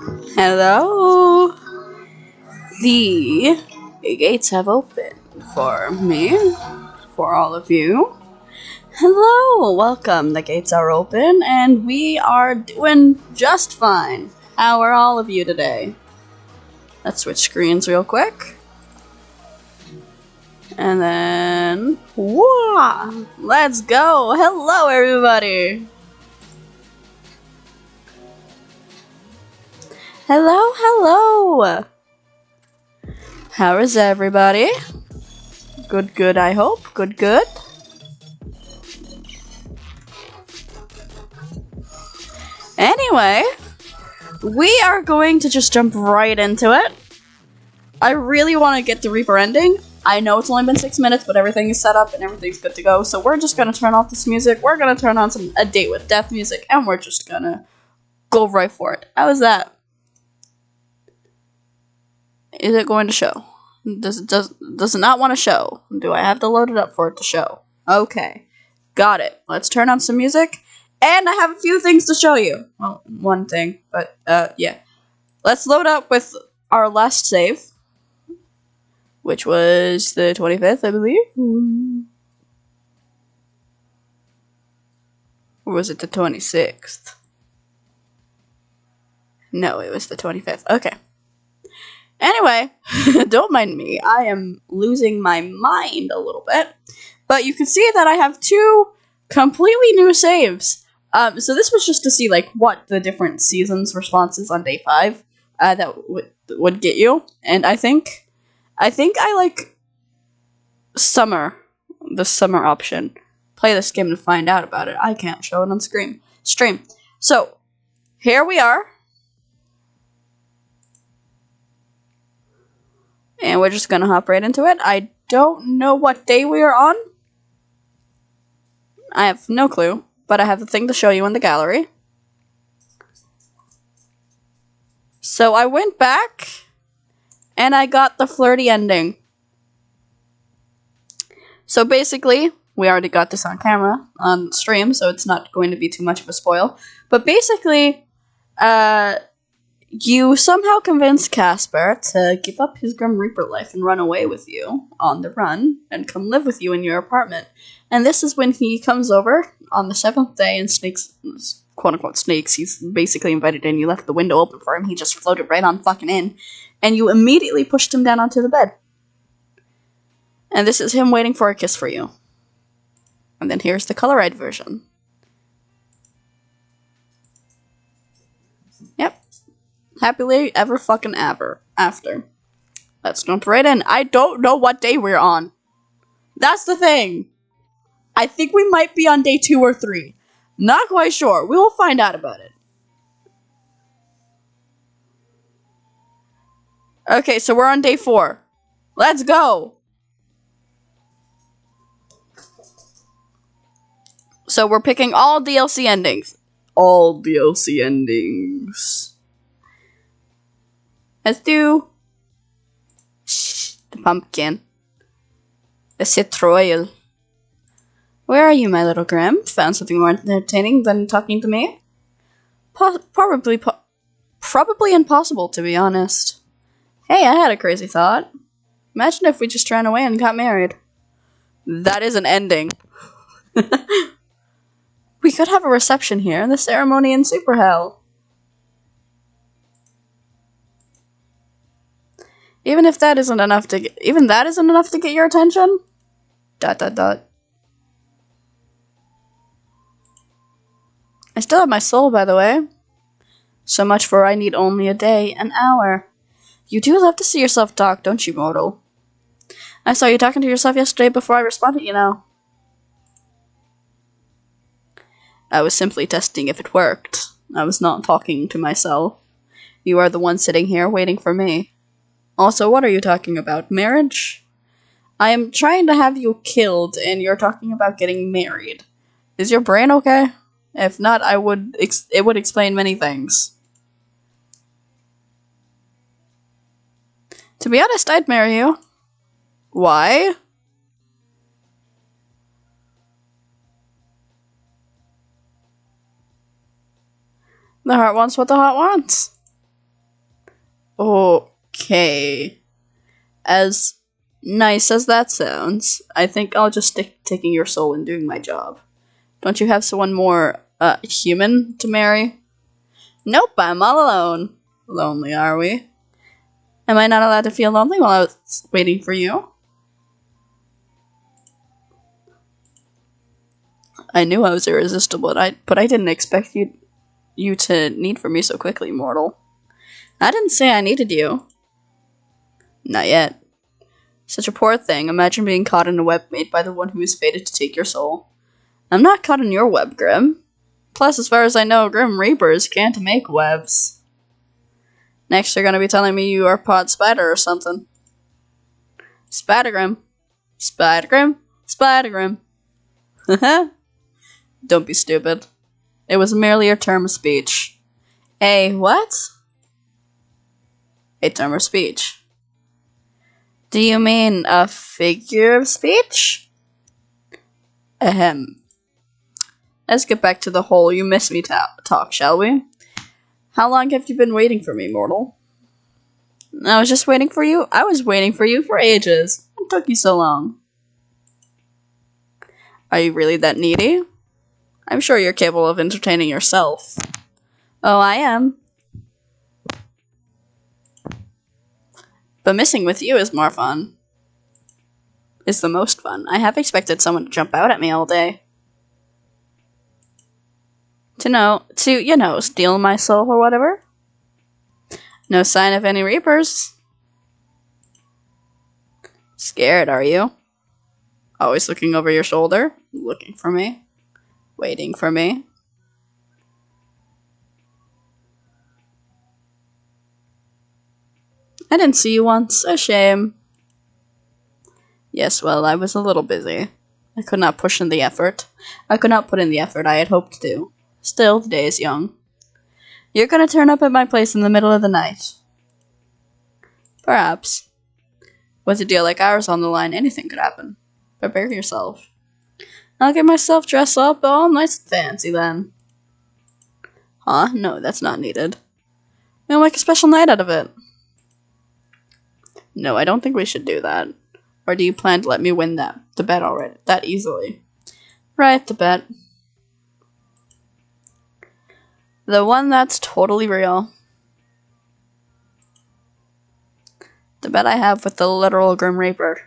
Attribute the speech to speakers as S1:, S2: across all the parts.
S1: Hello. The gates have opened for me, for all of you. Hello, welcome. The gates are open and we are doing just fine. How are all of you today? Let's switch screens real quick. And then, whoa, let's go. Hello, everybody. Hello. How is everybody? Good, I hope. Good. Anyway, we are going to just jump right into it. I really want to get the Reaper ending. I know it's only been 6 minutes, but everything is set up and everything's good to go. So we're just going to turn off this music. We're going to turn on a Date with Death music, and we're just going to go right for it. How is that? Is it going to show? Does it not want to show? Do I have to load it up for it to show? Okay. Got it. Let's turn on some music. And I have a few things to show you. Well, one thing, but yeah. Let's load up with our last save, which was the 25th, I believe. Or was it the 26th? No, it was the 25th. Okay. Anyway, don't mind me. I am losing my mind a little bit. But you can see that I have two completely new saves. So this was just to see like what the different seasons responses on day 5 that would get you. And I think I like summer, the summer option. Play this game to find out about it. I can't show it on stream. So here we are. And we're just gonna hop right into it. I don't know what day we are on. I have no clue, but I have the thing to show you in the gallery. So I went back, and I got the flirty ending. So basically, we already got this on camera, on stream, so it's not going to be too much of a spoil. But basically, you somehow convinced Casper to give up his Grim Reaper life and run away with you on the run and come live with you in your apartment. And this is when he comes over on the 7th day and snakes, quote-unquote snakes, he's basically invited in. You left the window open for him. He just floated right on fucking in. And you immediately pushed him down onto the bed. And this is him waiting for a kiss for you. And then here's the colorized version. Yep. Happily ever fucking ever after. Let's jump right in. I don't know what day we're on. That's the thing. I think we might be on day 2 or 3. Not quite sure. We will find out about it. Okay, so we're on day 4. Let's go. So we're picking all DLC endings. All DLC endings. Let's do the pumpkin. The citronelle. Where are you, my little Grim? Found something more entertaining than talking to me? Probably impossible, to be honest. Hey, I had a crazy thought. Imagine if we just ran away and got married. That is an ending. We could have a reception here and the ceremony in Super Hell. Even that isn't enough to get your attention. ... I still have my soul, by the way. So much for I need only a day, an hour. You do love to see yourself talk, don't you, mortal? I saw you talking to yourself yesterday before I responded, you know. I was simply testing if it worked. I was not talking to myself. You are the one sitting here waiting for me. Also, what are you talking about? Marriage? I am trying to have you killed, and you're talking about getting married. Is your brain okay? If not, it would explain many things. To be honest, I'd marry you. Why? The heart wants what the heart wants. Okay. As nice as that sounds, I think I'll just stick taking your soul and doing my job. Don't you have someone more, human to marry? Nope, I'm all alone. Lonely, are we? Am I not allowed to feel lonely while I was waiting for you? I knew I was irresistible, but I didn't expect you to need for me so quickly, mortal. I didn't say I needed you. Not yet. Such a poor thing. Imagine being caught in a web made by the one who is fated to take your soul. I'm not caught in your web, Grim. Plus, as far as I know, Grim Reapers can't make webs. Next, you're gonna be telling me you are Pod Spider or something. Spider-Grim. Spider-Grim. Spider-Grim. Haha. Don't be stupid. It was merely a term of speech. A what? A term of speech. Do you mean a figure of speech? Ahem. Let's get back to the whole you miss me talk, shall we? How long have you been waiting for me, mortal? I was just waiting for you? I was waiting for you for ages. What took you so long? Are you really that needy? I'm sure you're capable of entertaining yourself. Oh, I am. But missing with you is more fun. Is the most fun. I have expected someone to jump out at me all day. To steal my soul or whatever? No sign of any Reapers. Scared, are you? Always looking over your shoulder? Looking for me? Waiting for me? I didn't see you once. A shame. Yes, well, I was a little busy. I could not put in the effort I had hoped to. Still, the day is young. You're gonna turn up at my place in the middle of the night. Perhaps. With a deal like ours on the line, anything could happen. Prepare yourself. I'll get myself dressed up all nice and fancy then. Huh? No, that's not needed. We'll make a special night out of it. No, I don't think we should do that. Or do you plan to let me win the bet already? That easily. Right, the bet. The one that's totally real. The bet I have with the literal Grim Reaper.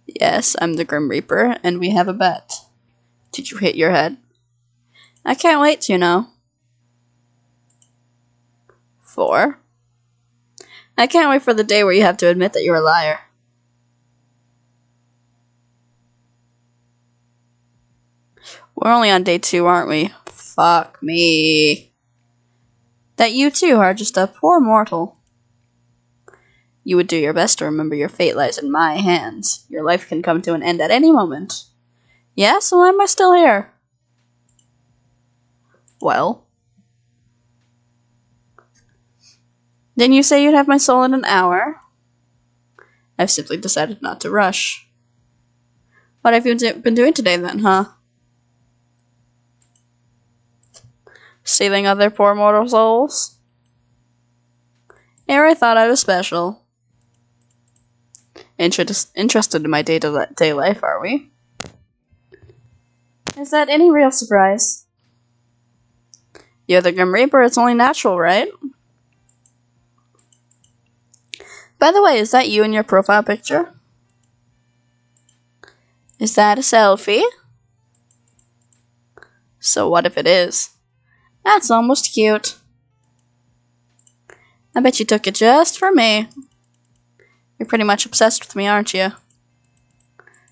S1: Yes, I'm the Grim Reaper, and we have a bet. Did you hit your head? I can't wait to know. 4. I can't wait for the day where you have to admit that you're a liar. We're only on day 2, aren't we? Fuck me. That you too are just a poor mortal. You would do your best to remember your fate lies in my hands. Your life can come to an end at any moment. Yeah, so why am I still here? Well. Didn't you say you'd have my soul in an hour? I've simply decided not to rush. What have you been doing today then, huh? Stealing other poor mortal souls? Ere I thought I was special. Interested in my day-to-day life, are we? Is that any real surprise? You're the Grim Reaper, it's only natural, right? By the way, is that you in your profile picture? Is that a selfie? So what if it is? That's almost cute. I bet you took it just for me. You're pretty much obsessed with me, aren't you?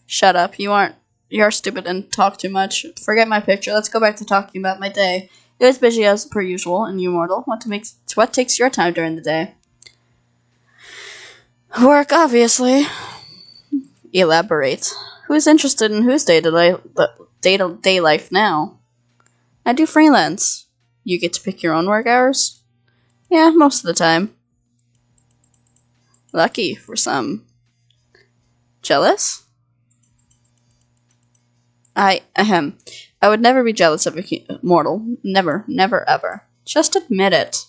S1: Shut up, you aren't. You're stupid and talk too much. Forget my picture, let's go back to talking about my day. It was busy as per usual, and you mortal, what takes your time during the day? Work, obviously. Elaborate. Who's interested in whose day-to-day life now? I do freelance. You get to pick your own work hours? Yeah, most of the time. Lucky for some. Jealous? I I would never be jealous of a mortal. Never, never, ever. Just admit it.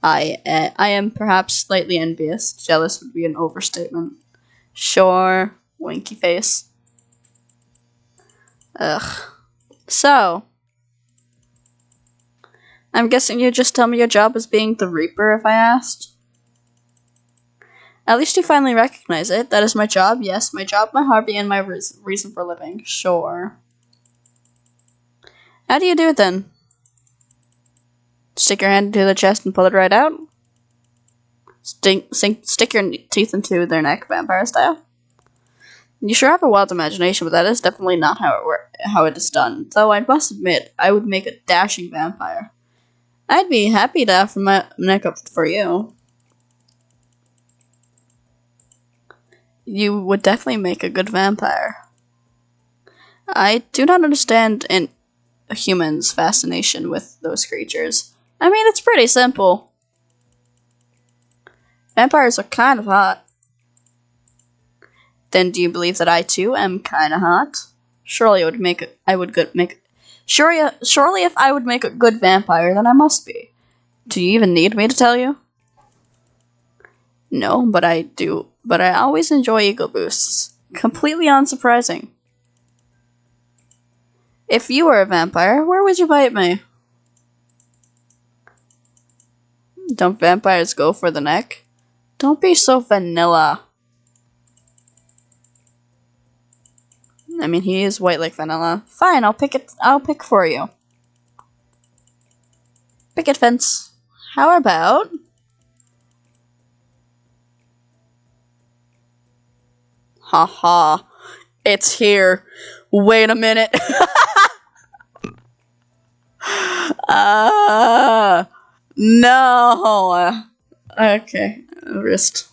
S1: I am perhaps slightly envious. Jealous would be an overstatement. Sure. Winky face. Ugh. So, I'm guessing you'd just tell me your job was being the Reaper if I asked? At least you finally recognize it. That is my job. Yes, my job, my hobby, and my reason for living. Sure. How do you do it then? Stick your hand into the chest and pull it right out? Stick your teeth into their neck, vampire style? You sure have a wild imagination, but that is definitely not how it is done. Though I must admit, I would make a dashing vampire. I'd be happy to offer my neck up for you. You would definitely make a good vampire. I do not understand a human's fascination with those creatures. I mean, it's pretty simple. Vampires are kind of hot. Then do you believe that I too am kind of hot? Surely if I would make a good vampire, then I must be. Do you even need me to tell you? No, but I do. But I always enjoy ego boosts. Completely unsurprising. If you were a vampire, where would you bite me? Don't vampires go for the neck? Don't be so vanilla. I mean, he is white like vanilla. Fine, I'll pick for you. Picket fence. How about... Haha. It's here. Wait a minute. No. Okay. Wrist.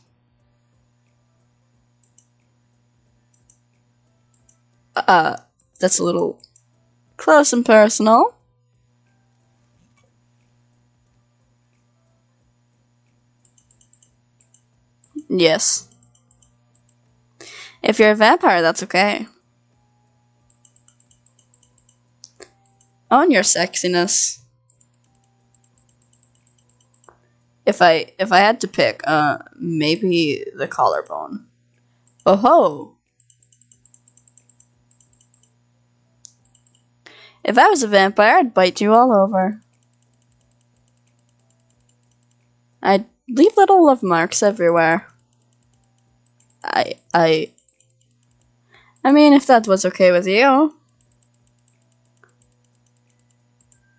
S1: That's a little close and personal. Yes. If you're a vampire, that's okay. Own your sexiness. If I had to pick, maybe the collarbone. Oh ho! If I was a vampire, I'd bite you all over. I'd leave little love marks everywhere. I mean, if that was okay with you.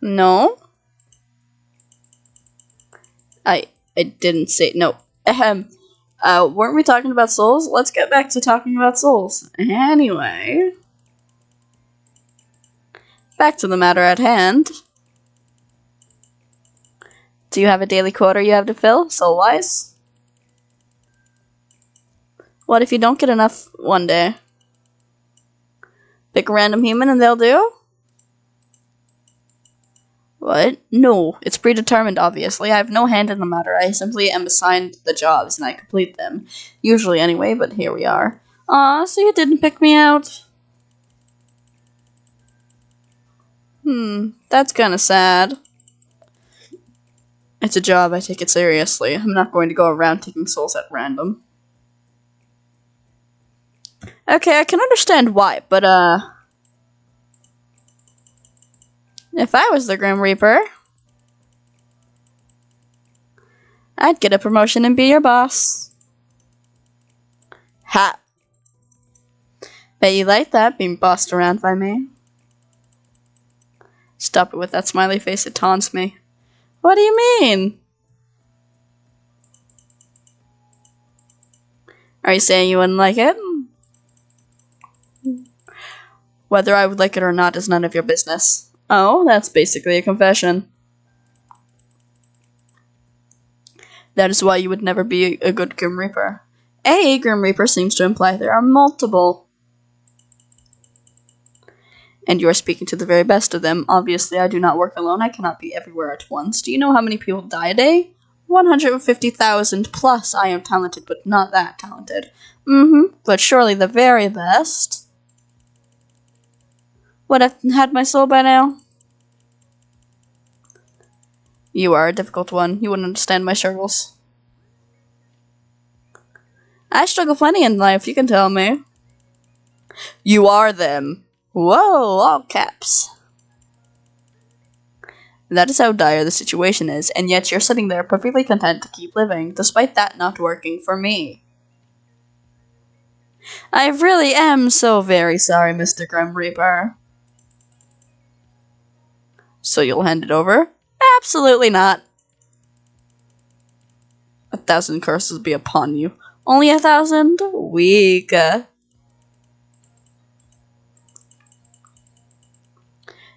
S1: No? I didn't say no. Weren't we talking about souls? Let's get back to talking about souls. Anyway. Back to the matter at hand. Do you have a daily quota you have to fill, soul-wise? What if you don't get enough one day? Pick a random human and they'll do? What? No, it's predetermined, obviously. I have no hand in the matter. I simply am assigned the jobs and I complete them. Usually anyway, but here we are. Aw, so you didn't pick me out? That's kinda sad. It's a job, I take it seriously. I'm not going to go around taking souls at random. Okay, I can understand why, but, if I was the Grim Reaper, I'd get a promotion and be your boss. Ha! Bet you like that, being bossed around by me. Stop it with that smiley face, it taunts me. What do you mean? Are you saying you wouldn't like it? Whether I would like it or not is none of your business. Oh, that's basically a confession. That is why you would never be a good Grim Reaper. A Grim Reaper seems to imply there are multiple. And you are speaking to the very best of them. Obviously, I do not work alone. I cannot be everywhere at once. Do you know how many people die a day? 150,000 plus. I am talented, but not that talented. But surely the very best. would have had my soul by now. You are a difficult one. You wouldn't understand my struggles. I struggle plenty in life, you can tell me. You are them. Whoa, all caps. That is how dire the situation is, and yet you're sitting there perfectly content to keep living, despite that not working for me. I really am so very sorry, Mr. Grim Reaper. So you'll hand it over? Absolutely not. 1,000 curses be upon you. Only 1,000? Weak.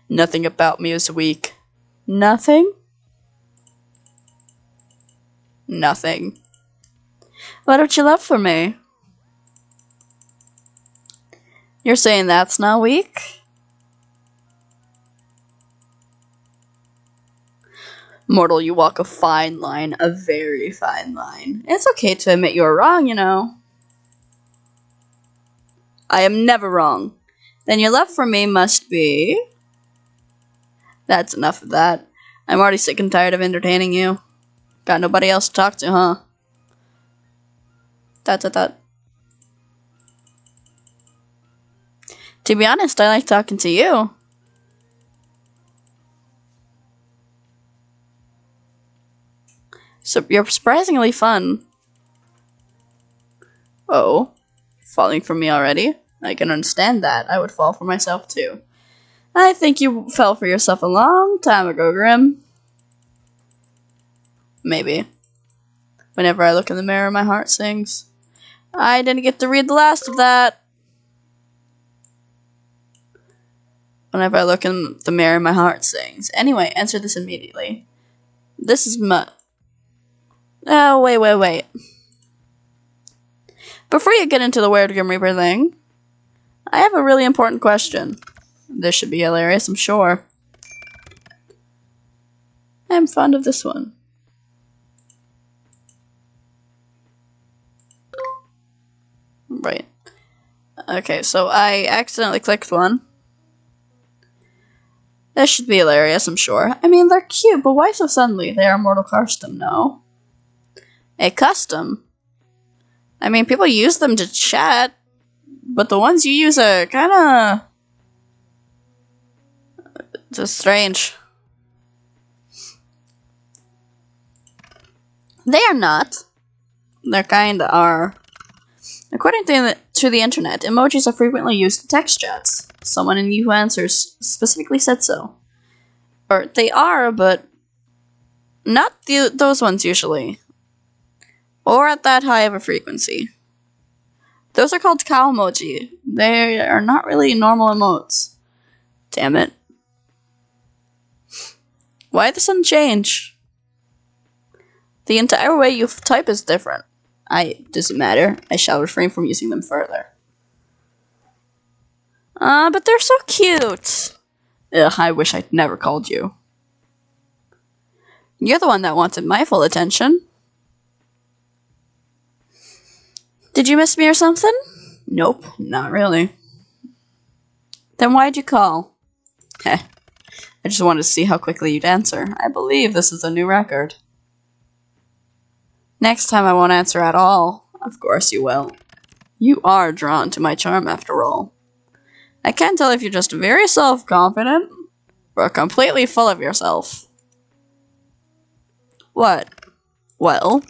S1: Nothing about me is weak. Nothing? Nothing. What don't you love for me? You're saying that's not weak? Mortal, you walk a fine line, a very fine line. It's okay to admit you're wrong, you know. I am never wrong. Then your love for me must be... That's enough of that. I'm already sick and tired of entertaining you. Got nobody else to talk to, huh? To be honest, I like talking to you. So you're surprisingly fun. Oh, falling for me already? I can understand that. I would fall for myself too. I think you fell for yourself a long time ago, Grim. Maybe. Whenever I look in the mirror, my heart sings. I didn't get to read the last of that. Whenever I look in the mirror, my heart sings. Anyway, answer this immediately. This is Oh, wait. Before you get into the weird Grim Reaper thing, I have a really important question. This should be hilarious, I'm sure. I'm fond of this one. Right. Okay, so I accidentally clicked one. This should be hilarious, I'm sure. I mean, they're cute, but why so suddenly? They are Mortal Custom, no? A custom? I mean, people use them to chat, but the ones you use are kinda... just strange. They are not. They kinda are. According to the internet, emojis are frequently used in text chats. Someone in Yahoo Answers specifically said so. Or they are, but not those ones usually. Or at that high of a frequency. Those are called cow emoji. They are not really normal emotes. Damn it. Why the sudden change? The entire way you type is different. Doesn't matter. I shall refrain from using them further. But they're so cute. Ugh, I wish I'd never called you. You're the one that wanted my full attention. Did you miss me or something? Nope, not really. Then why'd you call? Heh. I just wanted to see how quickly you'd answer. I believe this is a new record. Next time I won't answer at all. Of course you will. You are drawn to my charm after all. I can't tell if you're just very self-confident or completely full of yourself. What? Well,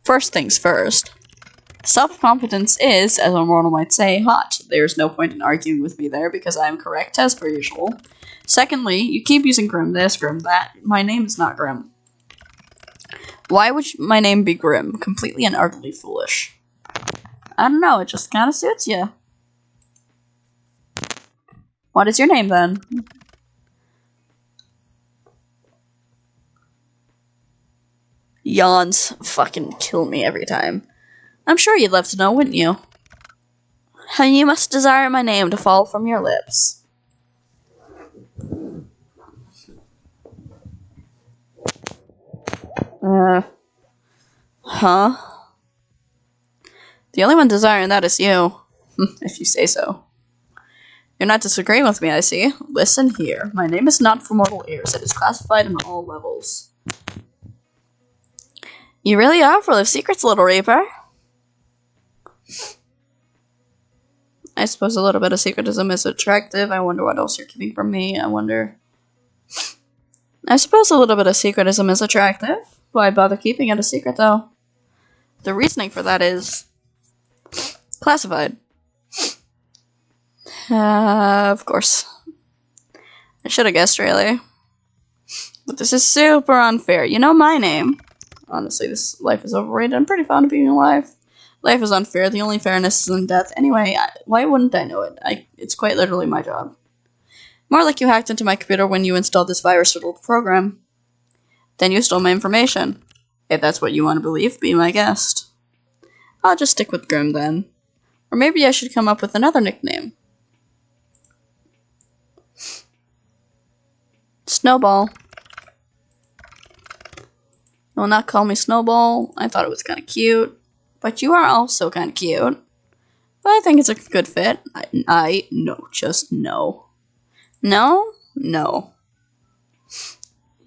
S1: first things first. Self-confidence is, as a mortal might say, hot. There's no point in arguing with me there because I am correct as per usual. Secondly, you keep using Grim this, Grim that. My name is not Grim. Why would my name be Grim? Completely and utterly foolish. I don't know, it just kind of suits you. What is your name then? Yawns fucking kill me every time. I'm sure you'd love to know, wouldn't you? How you must desire my name to fall from your lips. Huh? The only one desiring that is you. If you say so. You're not disagreeing with me, I see. Listen here. My name is not for mortal ears. It is classified in all levels. You really are full of secrets, little Reaper. I suppose a little bit of secretism is attractive. I wonder what else you're keeping from me. I suppose a little bit of secretism is attractive. Why bother keeping it a secret, though? The reasoning for that is classified. Of course. I should have guessed, really. But this is super unfair. You know my name. Honestly, this life is overrated. I'm pretty fond of being alive. Life is unfair. The only fairness is in death. Anyway, why wouldn't I know it? It's quite literally my job. More like you hacked into my computer when you installed this virus-riddled program. Then you stole my information. If that's what you want to believe, be my guest. I'll just stick with Grim then. Or maybe I should come up with another nickname. Snowball. You will not call me Snowball. I thought it was kind of cute. But you are also kind of cute. But I think it's a good fit. No, just no. No? No.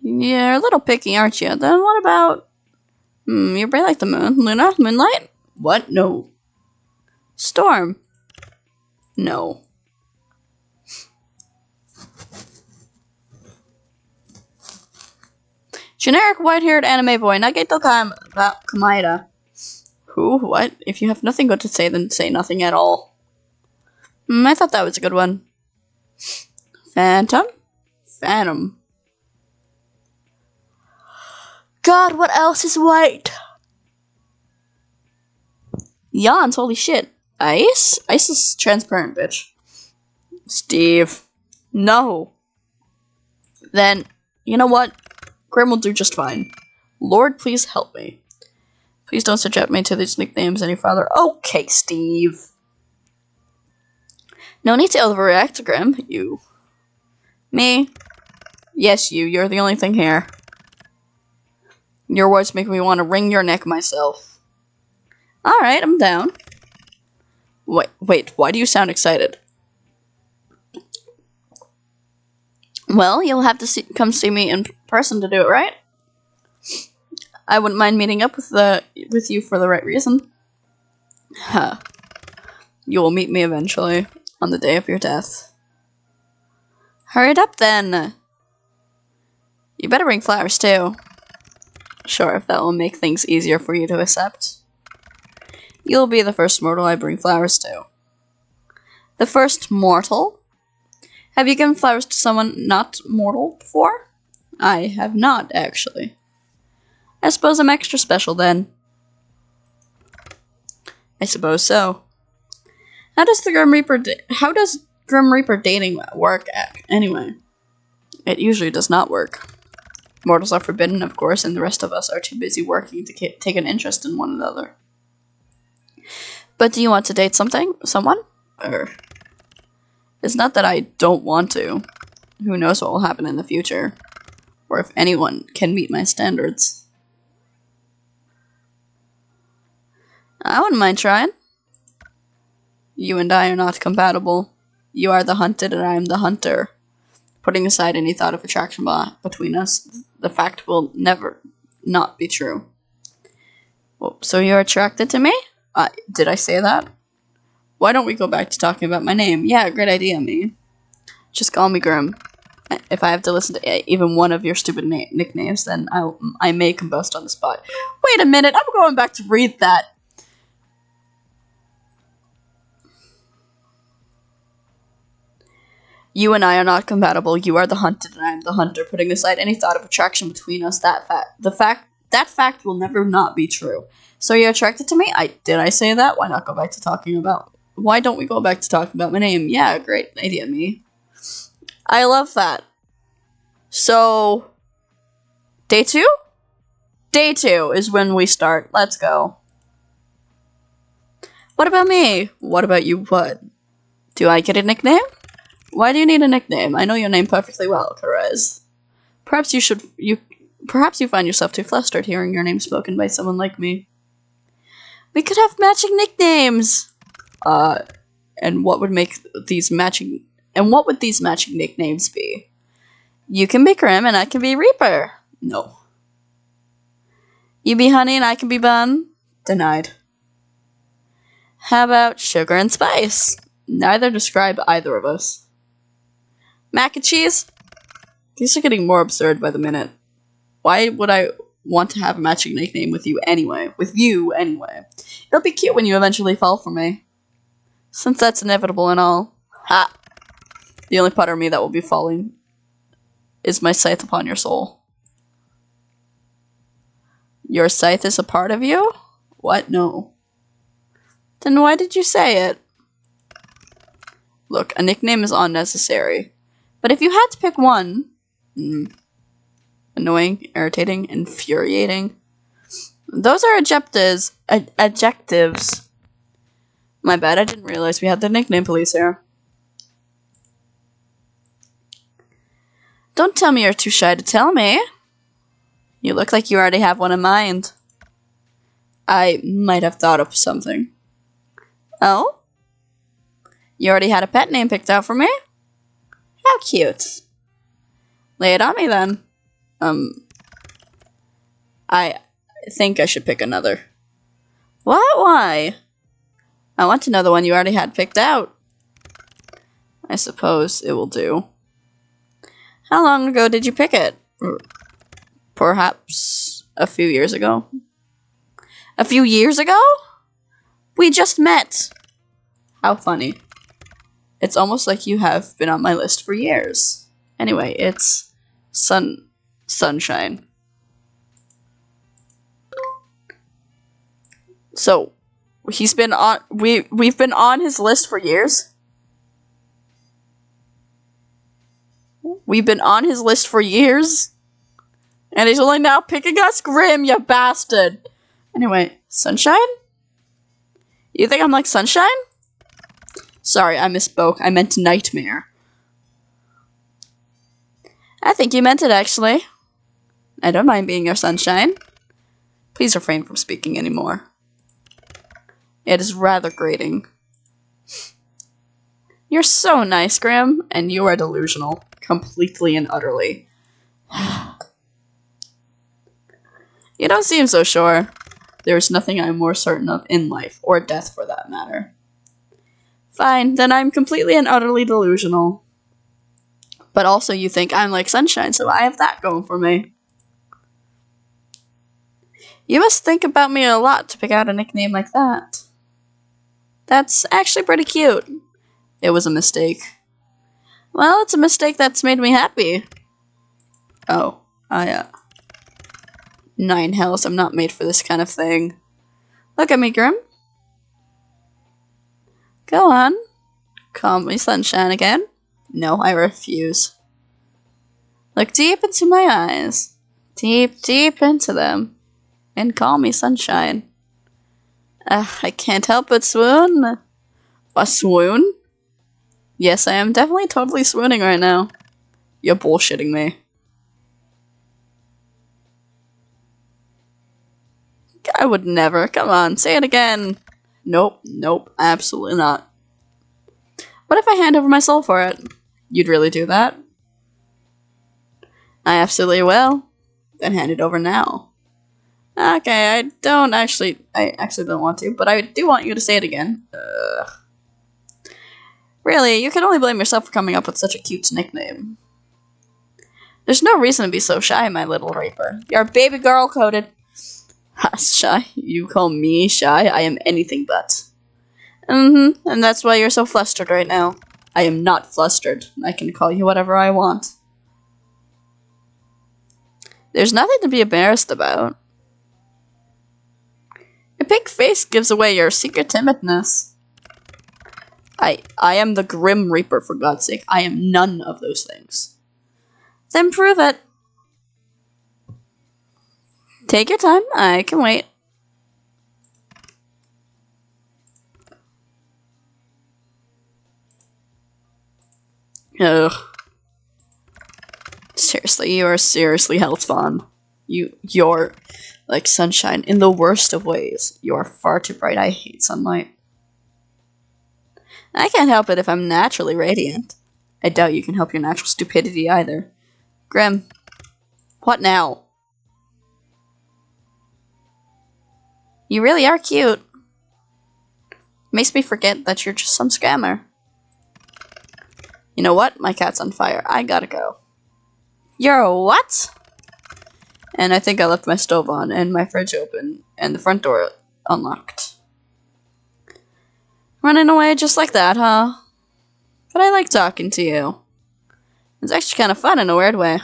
S1: You're a little picky, aren't you? Then what about... you're bright like the moon. Luna? Moonlight? What? No. Storm? No. Generic white-haired anime boy. Nageto Kamaeda. Who? What? If you have nothing good to say, then say nothing at all. I thought that was a good one. Phantom? Phantom. God, what else is white? Yawns, holy shit. Ice? Ice is transparent, bitch. Steve. No. Then, you know what? Grim will do just fine. Lord, please help me. Please don't subject me to these nicknames any further. Okay, Steve. No need to overreact, Grim. You. Me? Yes, you. You're the only thing here. Your words make me want to wring your neck myself. Alright, I'm down. Wait, why do you sound excited? Well, you'll have to come see me in person to do it, right? I wouldn't mind meeting up with you for the right reason. Huh. You will meet me eventually, on the day of your death. Hurry it up, then! You better bring flowers, too. Sure, if that will make things easier for you to accept. You'll be the first mortal I bring flowers to. The first mortal? Have you given flowers to someone not mortal before? I have not, actually. I suppose I'm extra special, then. I suppose so. How does Grim Reaper dating work, anyway? It usually does not work. Mortals are forbidden, of course, and the rest of us are too busy working to take an interest in one another. But do you want to date someone? Or... It's not that I don't want to. Who knows what will happen in the future. Or if anyone can meet my standards. I wouldn't mind trying. You and I are not compatible. You are the hunted and I am the hunter. Putting aside any thought of attraction between us, the fact will never not be true. Oh, so you're attracted to me? Did I say that? Why don't we go back to talking about my name? Yeah, great idea, me. Just call me Grim. If I have to listen to even one of your stupid nicknames, then I may combust on the spot. Wait a minute, I'm going back to read that. You and I are not compatible. You are the hunted and I am the hunter. Putting aside any thought of attraction between us, that fact will never not be true. So you're attracted to me? Did I say that? Why not go back to talking about... Why don't we go back to talking about my name? Yeah, great idea, me. I love that. So... Day 2? Day 2 is when we start. Let's go. What about me? What about you, what? Do I get a nickname? Why do you need a nickname? I know your name perfectly well, Perez. Perhaps you find yourself too flustered hearing your name spoken by someone like me. We could have matching nicknames! And what would make these matching And what would these matching nicknames be? You can be Grim and I can be Reaper. No. You be Honey and I can be Bun. Denied. How about Sugar and Spice? Neither describe either of us. Mac and Cheese? These are getting more absurd by the minute. Why would I want to have a matching nickname with you anyway? It'll be cute when you eventually fall for me. Since that's inevitable and all. Ha! The only part of me that will be falling is my scythe upon your soul. Your scythe is a part of you? What? No. Then why did you say it? Look, a nickname is unnecessary. But if you had to pick one... annoying, irritating, infuriating. Those are adjectives. My bad, I didn't realize we had the nickname police here. Don't tell me you're too shy to tell me. You look like you already have one in mind. I might have thought of something. Oh? You already had a pet name picked out for me? How cute. Lay it on me then. I think I should pick another. What? Why? I want to know the one you already had picked out. I suppose it will do. How long ago did you pick it? Perhaps a few years ago. A few years ago? We just met. How funny. It's almost like you have been on my list for years. Anyway, it's Sunshine. So, he's been on we've been on his list for years. We've been on his list for years. And he's only now picking us Grim, you bastard. Anyway, Sunshine? You think I'm like Sunshine? Sorry, I misspoke. I meant Nightmare. I think you meant it, actually. I don't mind being your sunshine. Please refrain from speaking anymore. It is rather grating. You're so nice, Grim, and you are delusional. Completely and utterly. You don't seem so sure. There is nothing I am more certain of in life, or death for that matter. Fine, then I'm completely and utterly delusional. But also you think I'm like Sunshine, so I have that going for me. You must think about me a lot to pick out a nickname like that. That's actually pretty cute. It was a mistake. Well, it's a mistake that's made me happy. Oh, 9 hells, I'm not made for this kind of thing. Look at me, Grim. Go on. Call me Sunshine again. No, I refuse. Look deep into my eyes. Deep, deep into them. And call me Sunshine. I can't help but swoon. A swoon? Yes, I am definitely totally swooning right now. You're bullshitting me. I would never. Come on, say it again. Nope, nope, absolutely not. What if I hand over my soul for it? You'd really do that? I absolutely will. Then hand it over now. Okay, I actually don't want to, but I do want you to say it again. Ugh. Really, you can only blame yourself for coming up with such a cute nickname. There's no reason to be so shy, my little Reaper. You're baby girl coded. Ha, shy? You call me shy? I am anything but. And that's why you're so flustered right now. I am not flustered. I can call you whatever I want. There's nothing to be embarrassed about. Your pink face gives away your secret timidness. I am the Grim Reaper, for God's sake. I am none of those things. Then prove it. Take your time. I can wait. Ugh. Seriously, you are seriously hellspawn. You're like sunshine in the worst of ways. You are far too bright. I hate sunlight. I can't help it if I'm naturally radiant. I doubt you can help your natural stupidity either. Grim, what now? You really are cute. Makes me forget that you're just some scammer. You know what? My cat's on fire. I gotta go. You're a what? And I think I left my stove on and my fridge open and the front door unlocked. Running away just like that, huh? But I like talking to you. It's actually kind of fun in a weird way.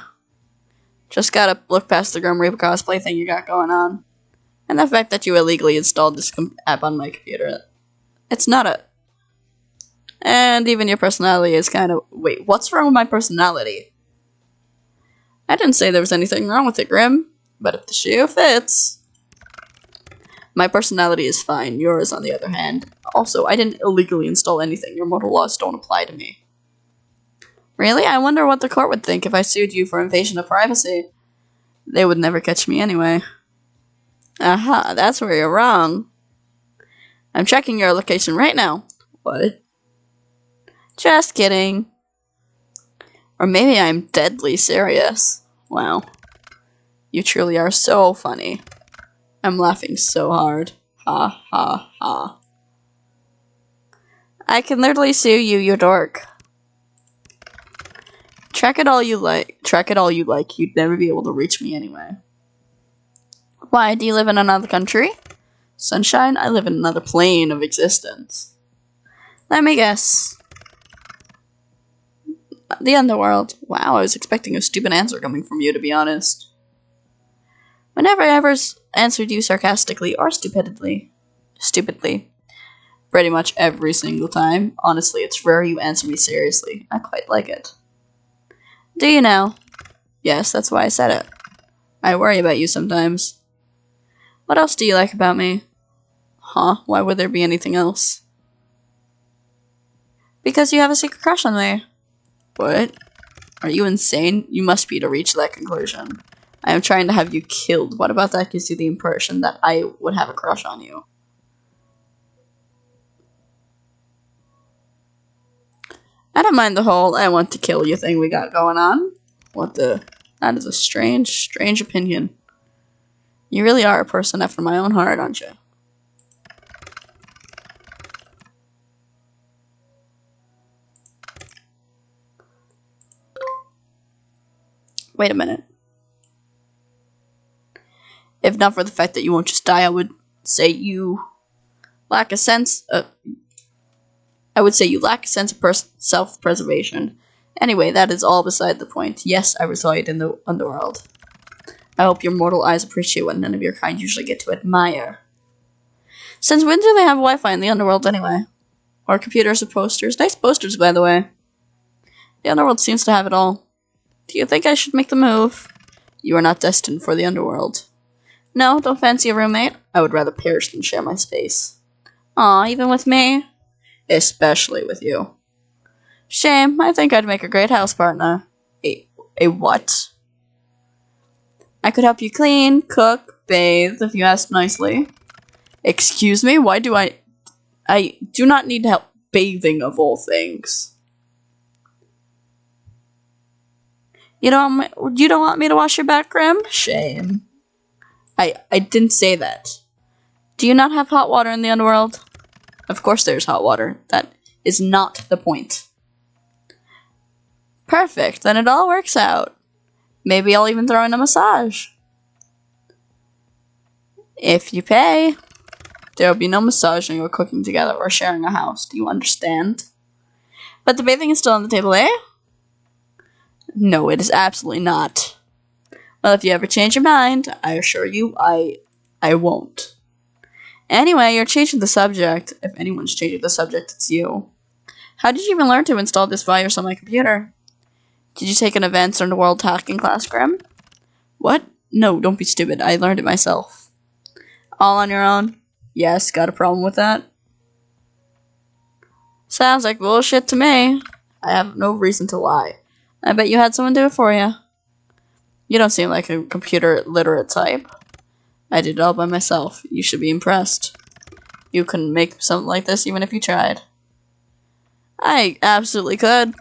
S1: Just gotta look past the Grim Reaper cosplay thing you got going on. And the fact that you illegally installed this app on my computer. It's not a... And even your personality is kind of... Wait, what's wrong with my personality? I didn't say there was anything wrong with it, Grim. But if the shoe fits... My personality is fine. Yours, on the other hand. Also, I didn't illegally install anything. Your mortal laws don't apply to me. Really? I wonder what the court would think if I sued you for invasion of privacy. They would never catch me anyway. Aha, that's where you're wrong. I'm checking your location right now. What? Just kidding. Or maybe I'm deadly serious. Wow. You truly are so funny. I'm laughing so hard. Ha ha ha. I can literally sue you, you dork. Track it all you like. Track it all you like. You'd never be able to reach me anyway. Why, do you live in another country? Sunshine, I live in another plane of existence. Let me guess. The underworld. Wow, I was expecting a stupid answer coming from you, to be honest. Whenever I ever answered you sarcastically or stupidly. Pretty much every single time. Honestly, it's rare you answer me seriously. I quite like it. Do you now? Yes, that's why I said it. I worry about you sometimes. What else do you like about me? Huh? Why would there be anything else? Because you have a secret crush on me. What? Are you insane? You must be to reach that conclusion. I am trying to have you killed. What about that gives you the impression that I would have a crush on you? I don't mind the whole I want to kill you thing we got going on. What the? That is a strange opinion. You really are a person after my own heart, aren't you? Wait a minute. If not for the fact that you won't just die, I would say you lack a sense of... I would say you lack a sense of self-preservation. Anyway, that is all beside the point. Yes, I reside in the underworld. I hope your mortal eyes appreciate what none of your kind usually get to admire. Since when do they have Wi-Fi in the underworld anyway? Or computers or posters? Nice posters, by the way. The underworld seems to have it all. Do you think I should make the move? You are not destined for the underworld. No, don't fancy a roommate? I would rather perish than share my space. Aw, even with me? Especially with you. Shame, I think I'd make a great house partner. A what? I could help you clean, cook, bathe, if you asked nicely. Excuse me? Why do I do not need help bathing of all things. You don't want me to wash your back, Grim? Shame. I didn't say that. Do you not have hot water in the underworld? Of course there's hot water. That is not the point. Perfect, then it all works out. Maybe I'll even throw in a massage. If you pay. There will be no massaging or cooking together or sharing a house. Do you understand? But the bathing is still on the table, eh? No, it is absolutely not. Well, if you ever change your mind, I assure you I won't. Anyway, you're changing the subject. If anyone's changing the subject, it's you. How did you even learn to install this virus on my computer? Did you take an advanced underworld hacking class, Grim? What? No, don't be stupid. I learned it myself. All on your own? Yes, got a problem with that? Sounds like bullshit to me. I have no reason to lie. I bet you had someone do it for you. You don't seem like a computer literate type. I did it all by myself. You should be impressed. You couldn't make something like this even if you tried. I absolutely could.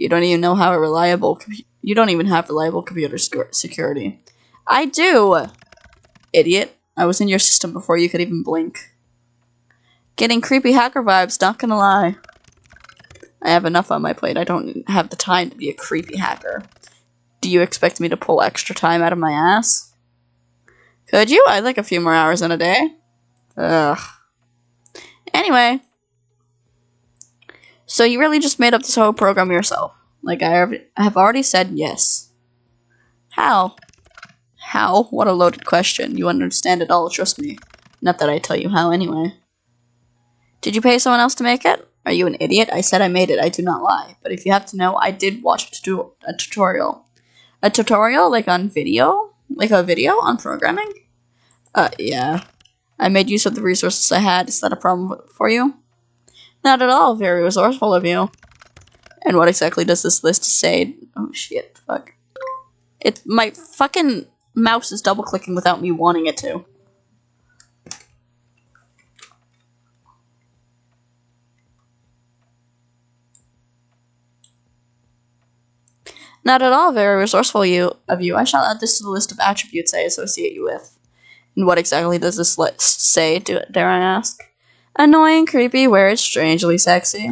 S1: You don't even know how reliable. You don't even have reliable computer security. I do, idiot. I was in your system before you could even blink. Getting creepy hacker vibes, not gonna lie. I have enough on my plate. I don't have the time to be a creepy hacker. Do you expect me to pull extra time out of my ass? Could you? I'd like a few more hours in a day. Ugh. Anyway. So you really just made up this whole program yourself? Like I have already said yes. How? How? What a loaded question. You understand it all, trust me. Not that I tell you how anyway. Did you pay someone else to make it? Are you an idiot? I said I made it. I do not lie. But if you have to know, I did watch a tutorial. A tutorial? Like on video? Like a video on programming? Yeah. I made use of the resources I had. Is that a problem for you? Not at all. Very resourceful of you. And what exactly does this list say? Oh shit. Fuck. My fucking mouse is double clicking without me wanting it to. Not at all very resourceful of you. I shall add this to the list of attributes I associate you with. And what exactly does this list say, dare I ask? Annoying, creepy, weird, strangely sexy.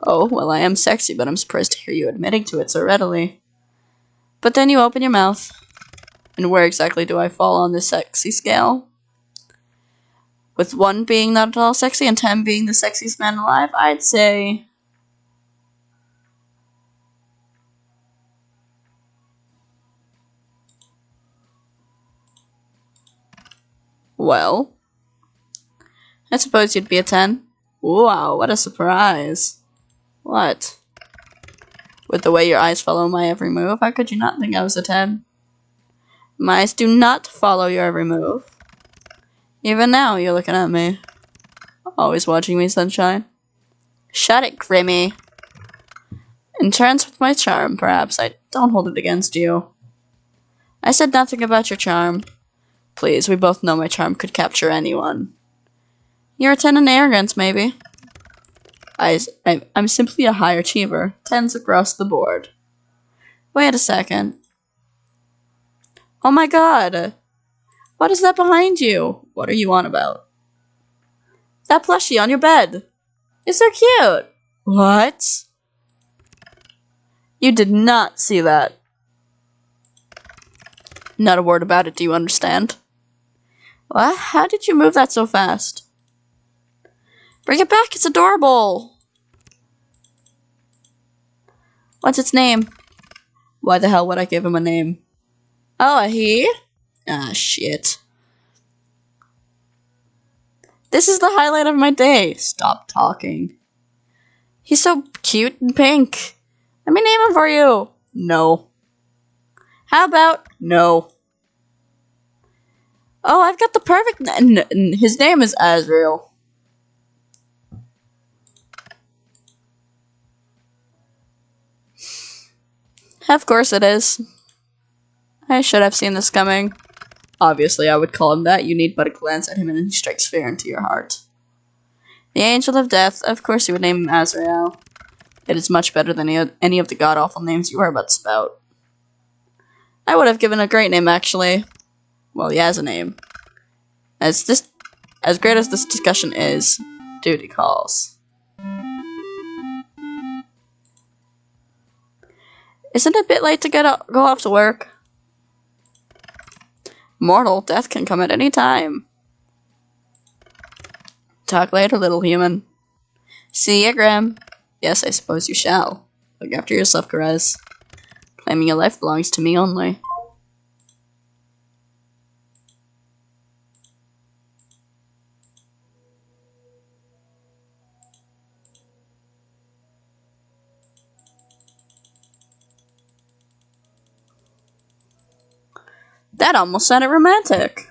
S1: Oh, well I am sexy, but I'm surprised to hear you admitting to it so readily. But then you open your mouth. And where exactly do I fall on this sexy scale? With 1 being not at all sexy and 10 being the sexiest man alive, I'd say... Well, I suppose you'd be a 10. Wow, what a surprise. What? With the way your eyes follow my every move, how could you not think I was a 10? My eyes do not follow your every move. Even now, you're looking at me. Always watching me, sunshine. Shut it, Grimmy. In turns with my charm, perhaps. I don't hold it against you. I said nothing about your charm. Please, we both know my charm could capture anyone. You're a 10 in arrogance, maybe. I'm simply a high achiever. 10s across the board. Wait a second. Oh my god! What is that behind you? What are you on about? That plushie on your bed! It's so cute! What? You did not see that. Not a word about it, do you understand? What? How did you move that so fast? Bring it back, it's adorable! What's its name? Why the hell would I give him a name? Oh, a he? Ah, shit. This is the highlight of my day. Stop talking. He's so cute and pink. Let me name him for you. No. How about no? Oh, I've got the perfect... his name is Azrael. Of course it is. I should have seen this coming. Obviously, I would call him that. You need but a glance at him and he strikes fear into your heart. The Angel of Death. Of course you would name him Azrael. It is much better than any of the god-awful names you are about to spout. I would have given a great name, actually. Well, he has a name. As great as this discussion is, duty calls. Isn't it a bit late to go off to work? Mortal, death can come at any time. Talk later, little human. See ya, Graham. Yes, I suppose you shall. Look after yourself, Perez. Claiming your life belongs to me only. That almost sounded romantic.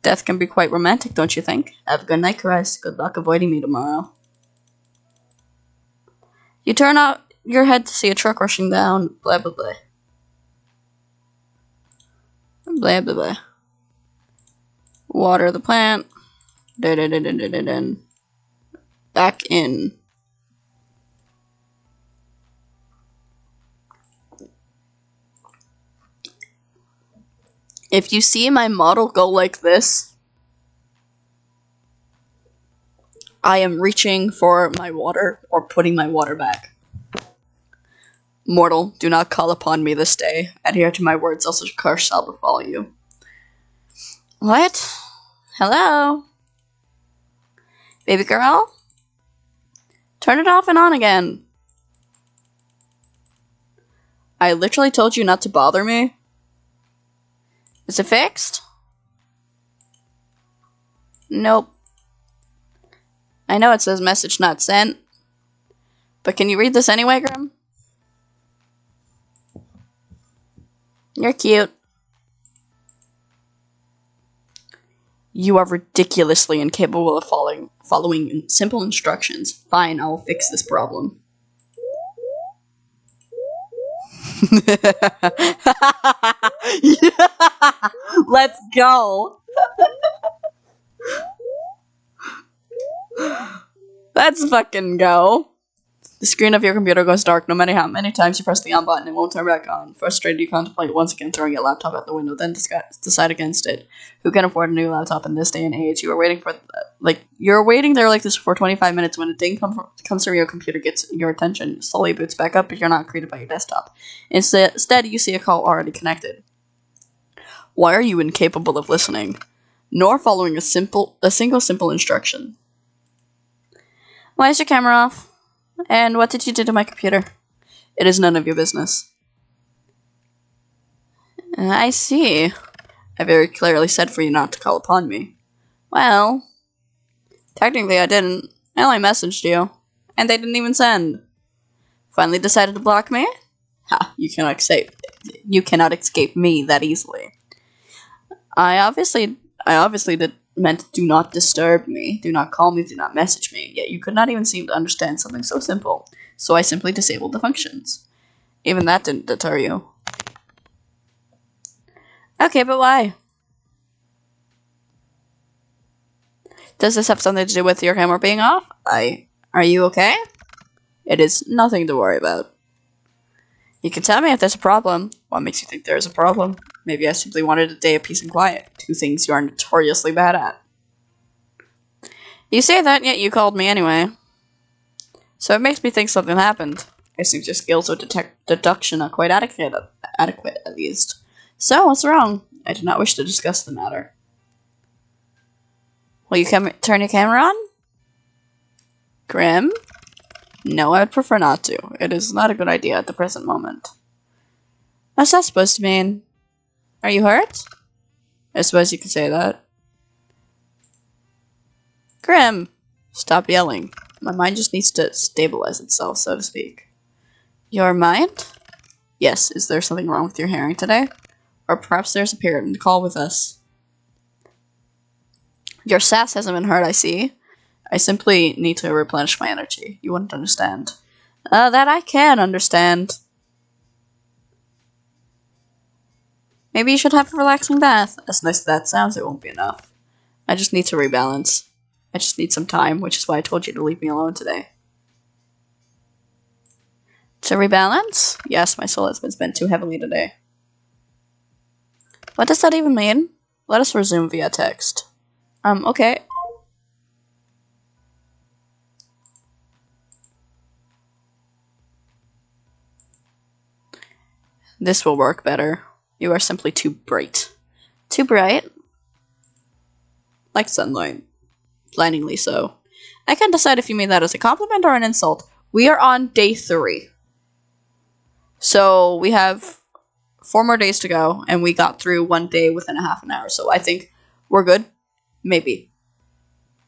S1: Death can be quite romantic, don't you think? Have a good night, Perez. Good luck avoiding me tomorrow. You turn out your head to see a truck rushing down. Blah, blah, blah. Blah, blah, blah. Water the plant. Back in. If you see my model go like this, I am reaching for my water or putting my water back. Mortal, do not call upon me this day. Adhere to my words, else a curse shall befall you. What? Hello? Baby girl? Turn it off and on again. I literally told you not to bother me. Is it fixed? Nope. I know it says message not sent. But can you read this anyway, Grim? You're cute. You are ridiculously incapable of following simple instructions. Fine, I will fix this problem. Let's go. Let's fucking go. The screen of your computer goes dark no matter how many times you press the on button. It won't turn back on. Frustrated, you contemplate once again throwing your laptop out the window, then decide against it. Who can afford a new laptop in this day and age? You are waiting for, you're waiting there like this for 25 minutes when a ding comes from your computer, gets your attention, slowly boots back up, but you're not greeted by your desktop. Instead, you see a call already connected. Why are you incapable of listening, nor following a single simple instruction? Why is your camera off? And what did you do to my computer? It is none of your business. I see. I very clearly said for you not to call upon me. Well, technically I didn't. I only messaged you. And they didn't even send. Finally decided to block me? Ha, you cannot escape me that easily. I obviously meant do not disturb me, do not call me, do not message me, yet you could not even seem to understand something so simple, so I simply disabled the functions. Even that didn't deter you. Okay, but why? Does this have something to do with your camera being off? Are you okay? It is nothing to worry about. You can tell me if there's a problem. What makes you think there is a problem? Maybe I simply wanted a day of peace and quiet. Two things you are notoriously bad at. You say that, yet you called me anyway. So it makes me think something happened. I assume your skills of deduction are quite adequate at least. So, what's wrong? I do not wish to discuss the matter. Will you turn your camera on? Grim? No, I would prefer not to. It is not a good idea at the present moment. What's that supposed to mean? Are you hurt? I suppose you could say that. Grim! Stop yelling. My mind just needs to stabilize itself, so to speak. Your mind? Yes, is there something wrong with your hearing today? Or perhaps there's a parent in the call with us. Your sass hasn't been hurt, I see. I simply need to replenish my energy. You wouldn't understand. That I can understand. Maybe you should have a relaxing bath. As nice as that sounds, it won't be enough. I just need to rebalance. I just need some time, which is why I told you to leave me alone today. To rebalance? Yes, my soul has been spent too heavily today. What does that even mean? Let us resume via text. Okay. This will work better. You are simply too bright. Too bright? Like sunlight. Blindingly so. I can't decide if you mean that as a compliment or an insult. We are on day 3. So we have 4 more days to go, and we got through 1 day within a half an hour. So I think we're good. Maybe.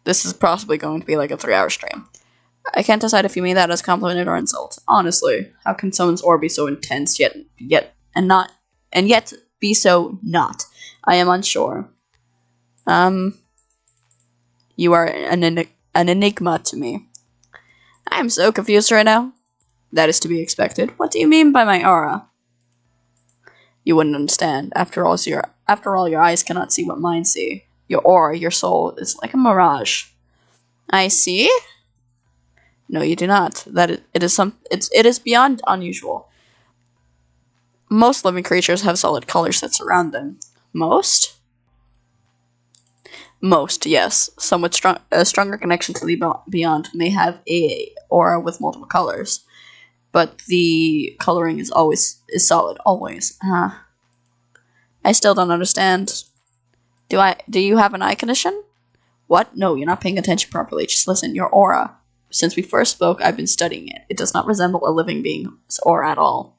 S1: This is possibly going to be like a 3-hour stream. I can't decide if you mean that as compliment or insult. Honestly, how can someone's aura be so intense yet be so not? I am unsure. You are an enigma to me. I am so confused right now. That is to be expected. What do you mean by my aura? You wouldn't understand. After all, your eyes cannot see what mine see. Your aura, your soul, is like a mirage. I see. No, you do not. It is beyond unusual. Most living creatures have solid colors that surround them. Most? Most, yes. Some with a stronger connection to the beyond may have a aura with multiple colors, but the coloring is solid, always. I still don't understand. Do you have an eye condition? What? No, you're not paying attention properly. Just listen. Your aura. Since we first spoke, I've been studying it. It does not resemble a living being's aura at all.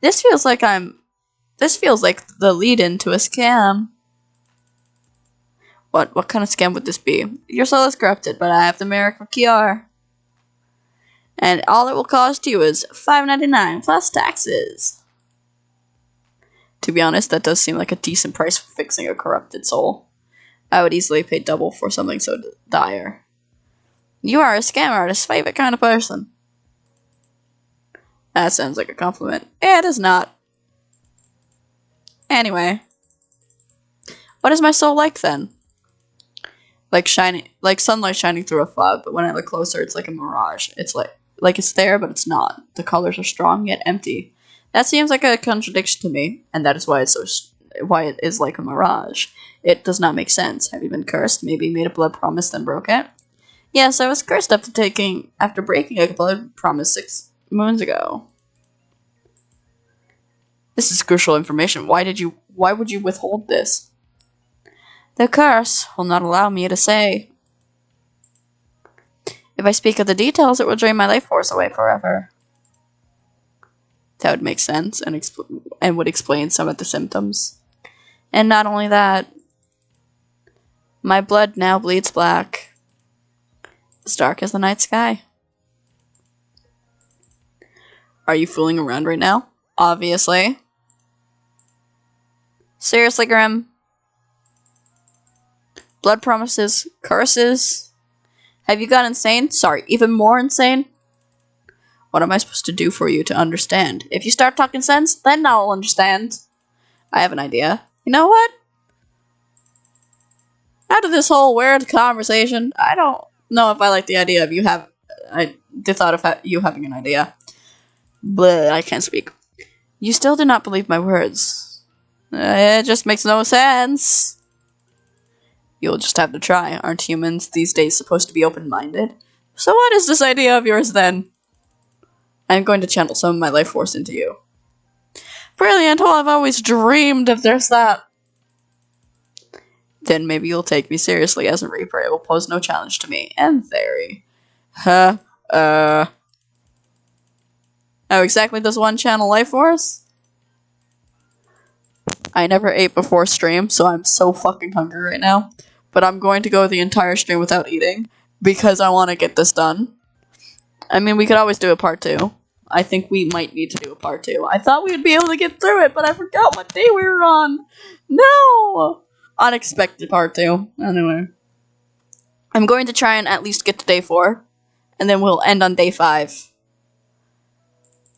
S1: This feels like the lead-in to a scam. What kind of scam would this be? Your soul is corrupted, but I have the miracle cure. And all it will cost you is $5.99 plus taxes. To be honest, that does seem like a decent price for fixing a corrupted soul. I would easily pay double for something so dire. You are a scam artist's favorite kind of person. That sounds like a compliment. It is not. Anyway. What is my soul like then? Like sunlight shining through a fog, but when I look closer, it's like a mirage. It's like it's there, but it's not. The colors are strong yet empty. That seems like a contradiction to me, and that is why why it is like a mirage. It does not make sense. Have you been cursed? Maybe made a blood promise, then broke it? Yes, I was cursed after breaking a blood promise 6 moons ago. This is crucial information. Why would you withhold this? The curse will not allow me to say. If I speak of the details, it will drain my life force away forever. That would make sense and would explain some of the symptoms. And not only that, my blood now bleeds black, as dark as the night sky. Are you fooling around right now? Obviously. Seriously, Grim? Blood promises, curses. Have you gone insane? Sorry, even more insane? What am I supposed to do for you to understand? If you start talking sense, then I'll understand. I have an idea. You know what? After this whole weird conversation, I don't know if I like the idea of the thought of you having an idea. But I can't speak. You still do not believe my words. It just makes no sense. You'll just have to try. Aren't humans these days supposed to be open-minded? So what is this idea of yours then? I'm going to channel some of my life force into you. Brilliant! Oh, I've always dreamed of just that. Then maybe you'll take me seriously as a Reaper. It will pose no challenge to me. And theory. How exactly does one channel life force? I never ate before stream, so I'm so fucking hungry right now. But I'm going to go the entire stream without eating, because I want to get this done. I mean, we could always do a part 2. I think we might need to do a part 2. I thought we would be able to get through it, but I forgot what day we were on. No! Unexpected part 2. Anyway. I'm going to try and at least get to day 4. And then we'll end on day 5.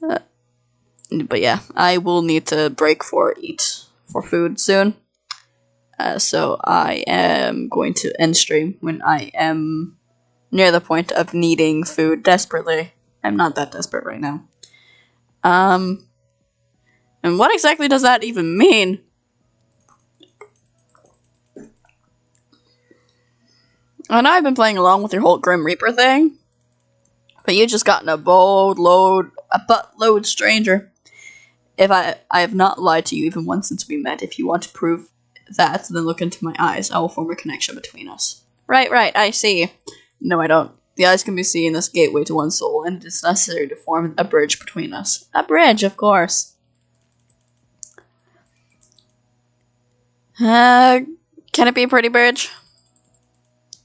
S1: But yeah, I will need to break for food soon. So I am going to end stream when I am near the point of needing food desperately. I'm not that desperate right now. And what exactly does that even mean? I know I've been playing along with your whole Grim Reaper thing, but you just gotten a buttload stranger. If I have not lied to you even once since we met. If you want to prove that, then look into my eyes. I will form a connection between us. Right, I see. No, I don't. The eyes can be seen as gateway to one soul, and it is necessary to form a bridge between us. A bridge, of course. Can it be a pretty bridge?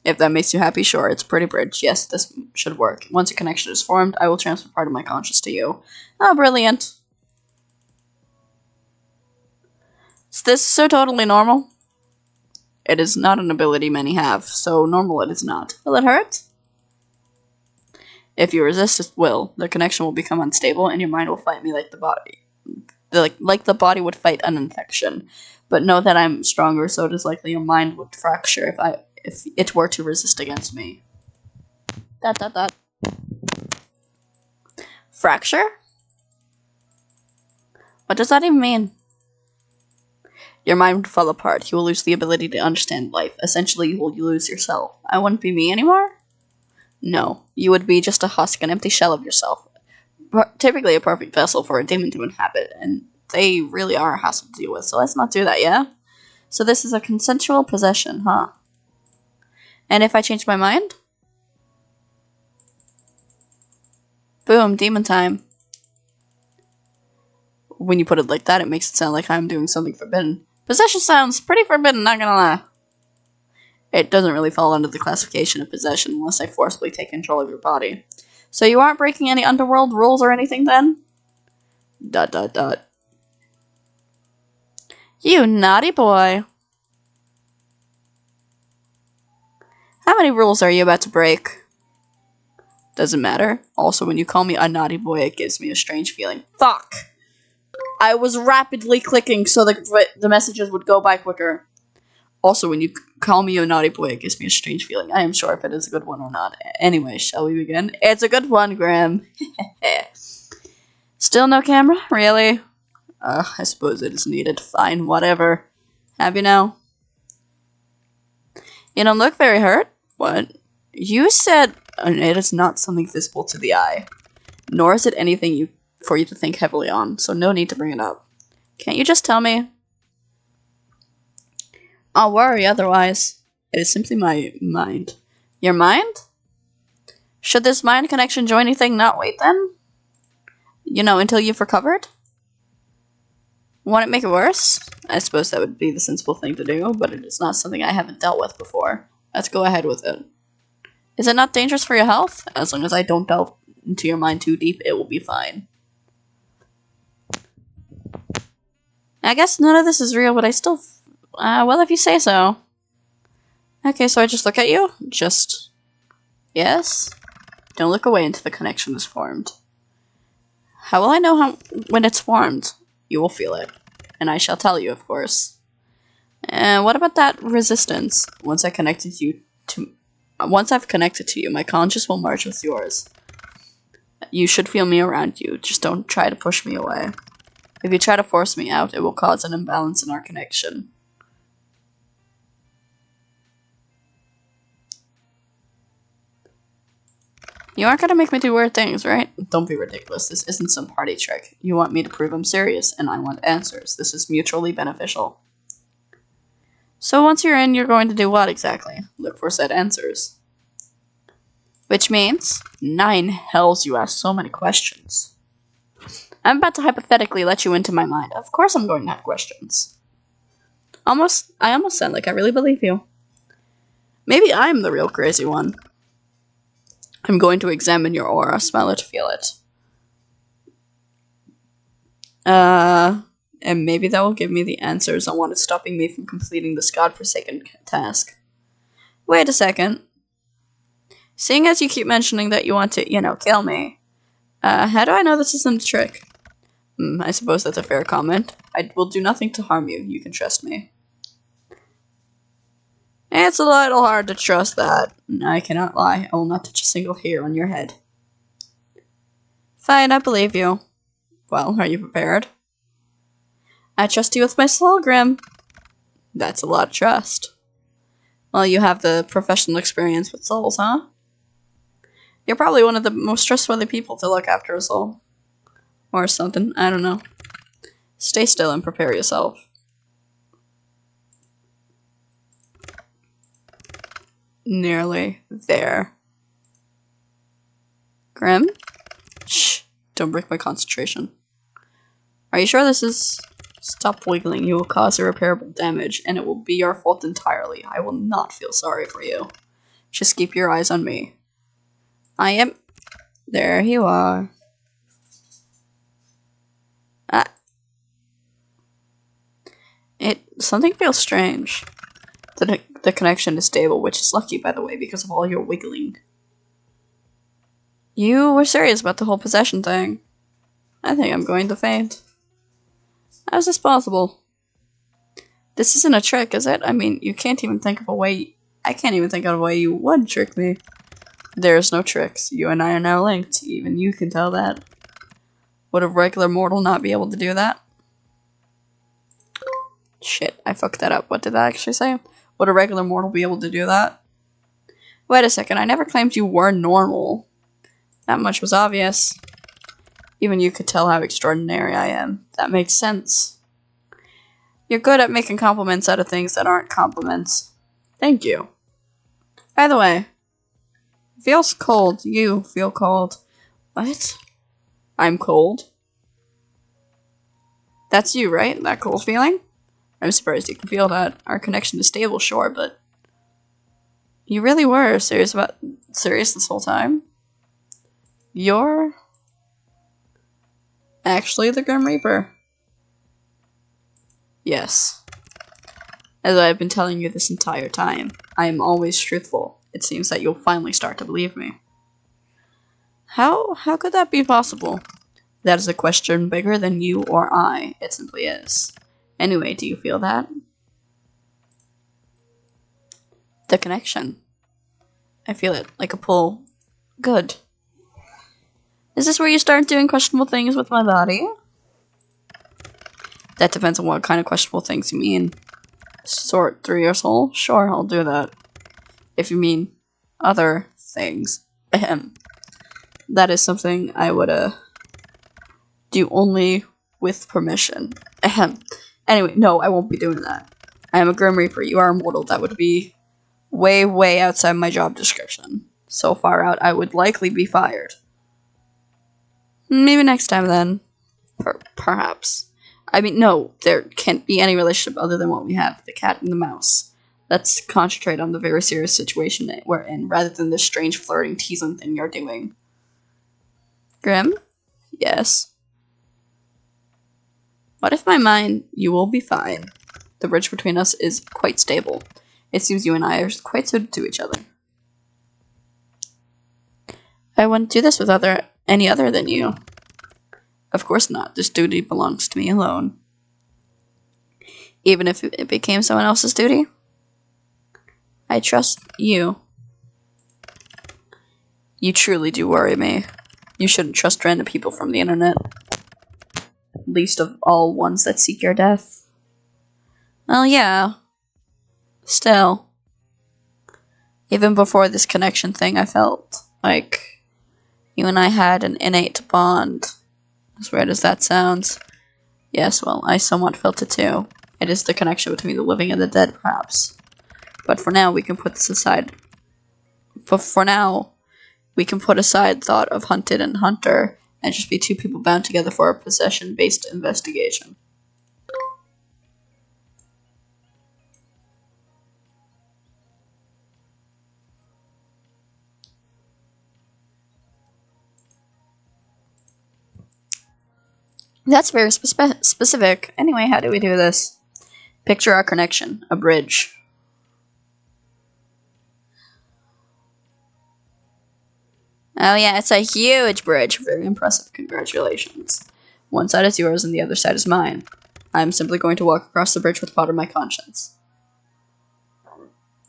S1: If that makes you happy, sure, it's a pretty bridge. Yes, this should work. Once a connection is formed, I will transfer part of my conscience to you. Oh, brilliant. Is this so totally normal? It is not an ability many have, so normal it is not. Will it hurt? If you resist it will, the connection will become unstable and your mind will fight me like the body. Like the body would fight an infection. But know that I'm stronger, so it is likely your mind would fracture if it were to resist against me. Fracture? What does that even mean? Your mind would fall apart. You will lose the ability to understand life. Essentially, you will lose yourself. I wouldn't be me anymore? No. You would be just a husk, an empty shell of yourself. Typically a perfect vessel for a demon to inhabit, and they really are a hassle to deal with, so let's not do that, yeah? So this is a consensual possession, huh? And if I change my mind? Boom, demon time. When you put it like that, it makes it sound like I'm doing something forbidden. Possession sounds pretty forbidden, not gonna lie. It doesn't really fall under the classification of possession unless I forcibly take control of your body. So you aren't breaking any underworld rules or anything then? ... You naughty boy. How many rules are you about to break? Doesn't matter. Also, when you call me a naughty boy, it gives me a strange feeling. Fuck! I was rapidly clicking so the messages would go by quicker. Also, when you call me a naughty boy, it gives me a strange feeling. I am sure if it is a good one or not. Anyway, shall we begin? It's a good one, Graham. Still no camera? Really? I suppose it is needed. Fine, whatever. Happy now? You don't look very hurt. What? You said it is not something visible to the eye. Nor is it anything for you to think heavily on, so no need to bring it up. Can't you just tell me? I'll worry otherwise. It is simply my mind. Your mind? Should this mind connection join anything not wait then? You know, until you've recovered? Want it make it worse? I suppose that would be the sensible thing to do, but it is not something I haven't dealt with before. Let's go ahead with it. Is it not dangerous for your health? As long as I don't delve into your mind too deep, it will be fine. I guess none of this is real, but I still... well, if you say so. Okay, so I just look at you? Just... Yes? Don't look away until the connection is formed. How will I know when it's formed? You will feel it. And I shall tell you, of course. And what about that resistance? Once I've connected to you, my conscience will merge with yours. You should feel me around you. Just don't try to push me away. If you try to force me out, it will cause an imbalance in our connection. You aren't gonna make me do weird things, right? Don't be ridiculous. This isn't some party trick. You want me to prove I'm serious, and I want answers. This is mutually beneficial. So once you're in, you're going to do what exactly? Look for said answers. Which means, 9 hells you ask so many questions. I'm about to hypothetically let you into my mind. Of course I'm going to have questions. I almost sound like I really believe you. Maybe I'm the real crazy one. I'm going to examine your aura, smell it, feel it. And maybe that will give me the answers on what is stopping me from completing this godforsaken task. Wait a second. Seeing as you keep mentioning that you want to, kill me, how do I know this isn't a trick? I suppose that's a fair comment. I will do nothing to harm you. You can trust me. It's a little hard to trust that. I cannot lie. I will not touch a single hair on your head. Fine, I believe you. Well, are you prepared? I trust you with my soul, Grim. That's a lot of trust. Well, you have the professional experience with souls, huh? You're probably one of the most trustworthy people to look after a soul. Or something, I don't know. Stay still and prepare yourself. Nearly there. Grim? Shh, don't break my concentration. Are you sure this is... Stop wiggling, you will cause irreparable damage, and it will be your fault entirely. I will not feel sorry for you. Just keep your eyes on me. I am... There you are. Something feels strange. The connection is stable, which is lucky, by the way, because of all your wiggling. You were serious about the whole possession thing. I think I'm going to faint. How is this possible? This isn't a trick, is it? I mean, you can't even think of a way... I can't even think of a way you would trick me. There's no tricks. You and I are now linked. Even you can tell that. Would a regular mortal not be able to do that? Shit, I fucked that up. What did that actually say? Would a regular mortal be able to do that? Wait a second, I never claimed you were normal. That much was obvious. Even you could tell how extraordinary I am. That makes sense. You're good at making compliments out of things that aren't compliments. Thank you. By the way, it feels cold. You feel cold. What? I'm cold? That's you, right? That cold feeling? I'm surprised you can feel that. Our connection is stable, sure, but... You really were serious this whole time? You're... actually the Grim Reaper. Yes. As I've been telling you this entire time, I am always truthful. It seems that you'll finally start to believe me. How could that be possible? That is a question bigger than you or I. It simply is. Anyway, do you feel that? The connection. I feel it, like a pull. Good. Is this where you start doing questionable things with my body? That depends on what kind of questionable things you mean. Sort through your soul? Sure, I'll do that. If you mean other things. Ahem. That is something I would, do only with permission. Ahem. Anyway, no, I won't be doing that. I am a Grim Reaper. You are immortal. That would be way, way outside my job description. So far out, I would likely be fired. Maybe next time, then. Perhaps. I mean, no, there can't be any relationship other than what we have, the cat and the mouse. Let's concentrate on the very serious situation that we're in, rather than this strange flirting, teasing thing you're doing. Grim? Yes. What if my mind? You will be fine. The bridge between us is quite stable. It seems you and I are quite suited to each other. I wouldn't do this with any other than you. Of course not. This duty belongs to me alone. Even if it became someone else's duty? I trust you. You truly do worry me. You shouldn't trust random people from the internet. Least of all ones that seek your death. Well, yeah. Still. Even before this connection thing, I felt like you and I had an innate bond. As weird as that sounds. Yes, well, I somewhat felt it too. It is the connection between the living and the dead, perhaps. But for now, we can put this aside. For now, we can put aside thought of hunted and hunter, and just be two people bound together for a possession-based investigation. That's very specific. Anyway, how do we do this? Picture our connection. A bridge. Oh yeah, it's a huge bridge. Very impressive. Congratulations. One side is yours and the other side is mine. I'm simply going to walk across the bridge with part of my conscience.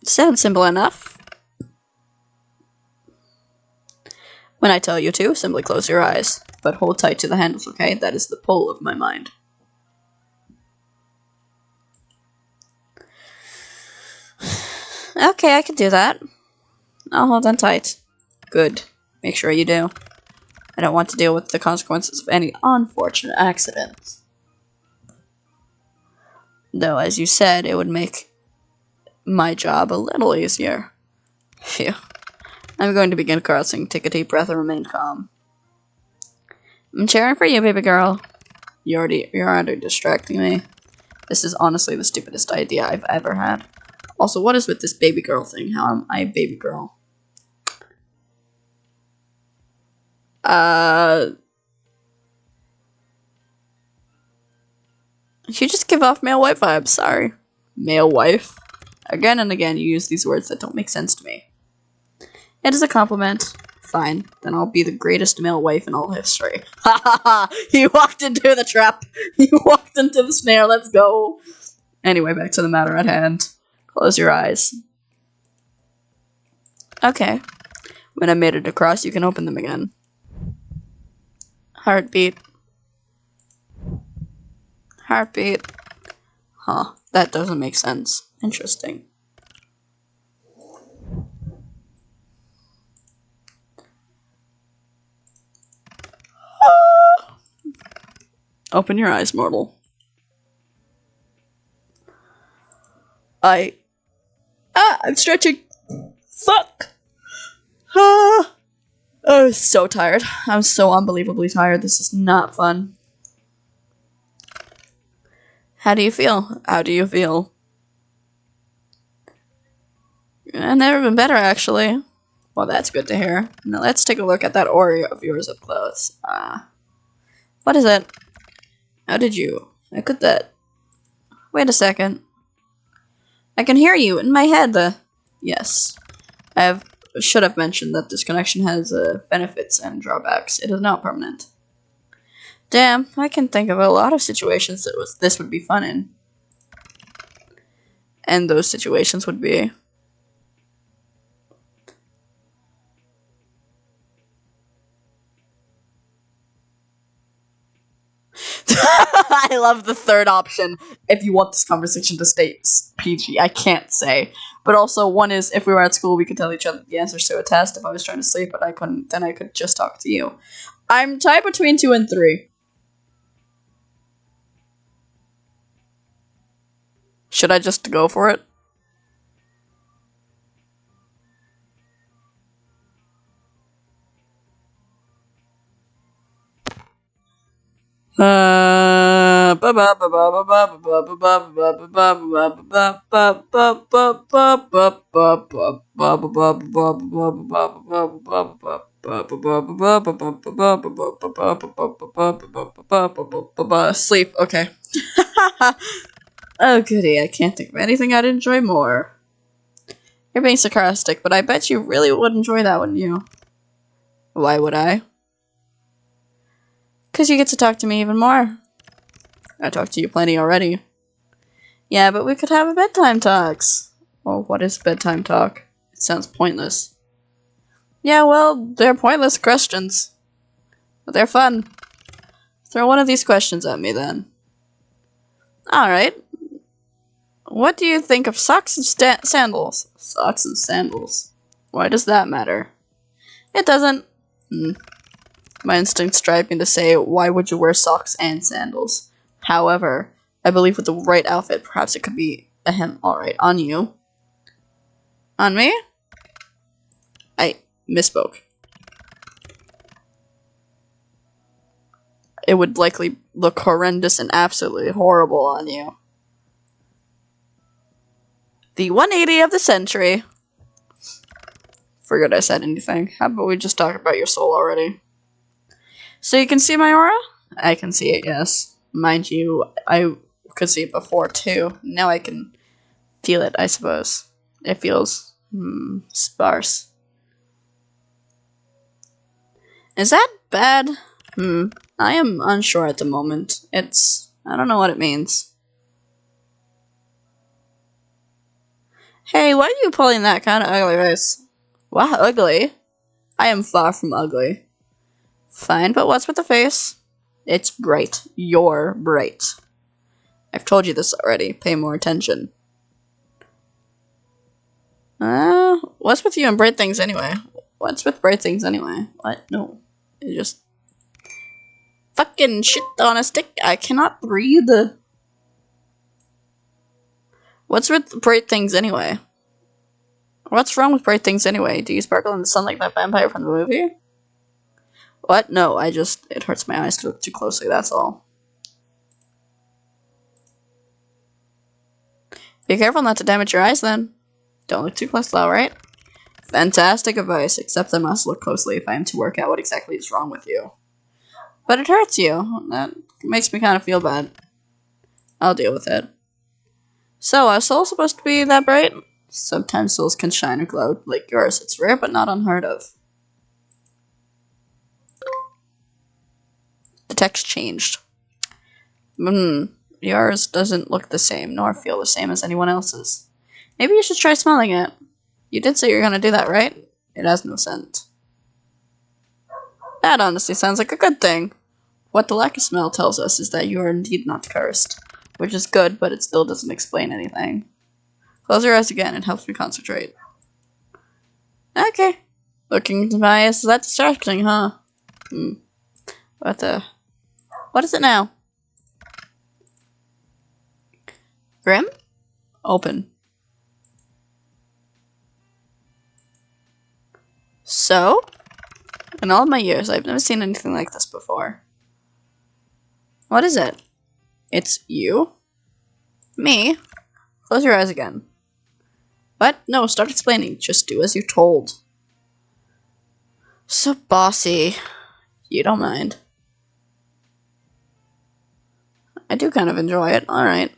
S1: Sounds simple enough. When I tell you to, simply close your eyes. But hold tight to the handles, okay? That is the pull of my mind. Okay, I can do that. I'll hold on tight. Good. Make sure you do. I don't want to deal with the consequences of any unfortunate accidents. Though, as you said, it would make my job a little easier. Phew. I'm going to begin crossing. Take a deep breath and remain calm. I'm cheering for you, baby girl. You're already distracting me. This is honestly the stupidest idea I've ever had. Also, what is with this baby girl thing? How am I a baby girl? You just give off male wife vibes, sorry. Male wife? Again and again you use these words that don't make sense to me. It is a compliment. Fine, then I'll be the greatest male wife in all history. Ha ha ha! He walked into the trap! He walked into the snare, let's go! Anyway, back to the matter at hand. Close your eyes. Okay. When I made it across, you can open them again. Heartbeat. Heartbeat. Huh, that doesn't make sense. Interesting. Open your eyes, mortal. I'm stretching. Fuck! I'm so tired. I'm so unbelievably tired. This is not fun. How do you feel? How do you feel? I've never been better, actually. Well, that's good to hear. Now let's take a look at that aura of yours up close. What is it? How did you? How could that? Wait a second. I can hear you in my head. Yes. Should have mentioned that this connection has benefits and drawbacks. It is not permanent. Damn, I can think of a lot of situations that this would be fun in. And those situations would be... I love the third option. If you want this conversation to stay PG, I can't say. But also, one is, if we were at school, we could tell each other the answers to a test. If I was trying to sleep, but I couldn't, then I could just talk to you. I'm tied between 2 and 3. Should I just go for it? Sleep, okay. Oh goody, I can't think of anything I'd enjoy more. You're being sarcastic, but I bet you really would enjoy that, wouldn't you? Why would I? Because you get to talk to me even more. I talked to you plenty already. Yeah, but we could have a bedtime talks. Well, what is bedtime talk? It sounds pointless. Yeah, well, they're pointless questions. But they're fun. Throw one of these questions at me, then. Alright. What do you think of socks and sandals? Socks and sandals. Why does that matter? It doesn't. My instincts drive me to say, why would you wear socks and sandals? However, I believe with the right outfit, perhaps it could be alright, on you. On me? I misspoke. It would likely look horrendous and absolutely horrible on you. The 180 of the century. Forgot I said anything. How about we just talk about your soul already? So you can see my aura? I can see it, yes. Mind you, I could see it before too. Now I can feel it, I suppose. It feels sparse. Is that bad? I am unsure at the moment. I don't know what it means. Hey, why are you pulling that kind of ugly face? Wow, ugly? I am far from ugly. Fine, but what's with the face? It's bright. You're bright. I've told you this already. Pay more attention. What's with you and bright things anyway? What's with bright things anyway? What? No. It just... Fucking shit on a stick. I cannot breathe. What's with bright things anyway? What's wrong with bright things anyway? Do you sparkle in the sun like that vampire from the movie? What? No, it hurts my eyes to look too closely, that's all. Be careful not to damage your eyes then. Don't look too close, alright? Fantastic advice, except I must look closely if I am to work out what exactly is wrong with you. But it hurts you. That makes me kind of feel bad. I'll deal with it. So, are souls supposed to be that bright? Sometimes souls can shine or glow like yours. It's rare, but not unheard of. The text changed. Yours doesn't look the same, nor feel the same as anyone else's. Maybe you should try smelling it. You did say you're gonna do that, right? It has no scent. That honestly sounds like a good thing. What the lack of smell tells us is that you are indeed not cursed. which is good, but it still doesn't explain anything. Close your eyes again. It helps me concentrate. Okay. Looking into my eyes, is that distracting, huh? What is it now? Grim? Open. So? In all of my years, I've never seen anything like this before. What is it? It's you? Me? Close your eyes again. What? No, start explaining. Just do as you're told. So bossy. You don't mind. I do kind of enjoy it. Alright.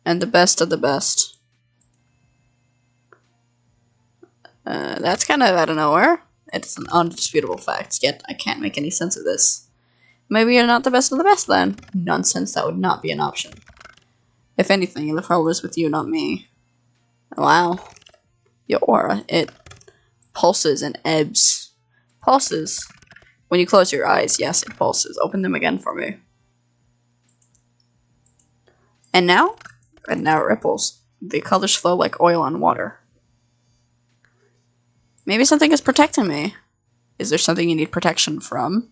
S1: And the best of the best. That's kind of out of nowhere. It's an undisputable fact, yet I can't make any sense of this. Maybe you're not the best of the best then. Nonsense, that would not be an option. If anything, the problem is with you, not me. Wow. Your aura, it pulses and ebbs. Pulses. When you close your eyes, yes, it pulses. Open them again for me. And now? And now it ripples. The colors flow like oil on water. Maybe something is protecting me. Is there something you need protection from?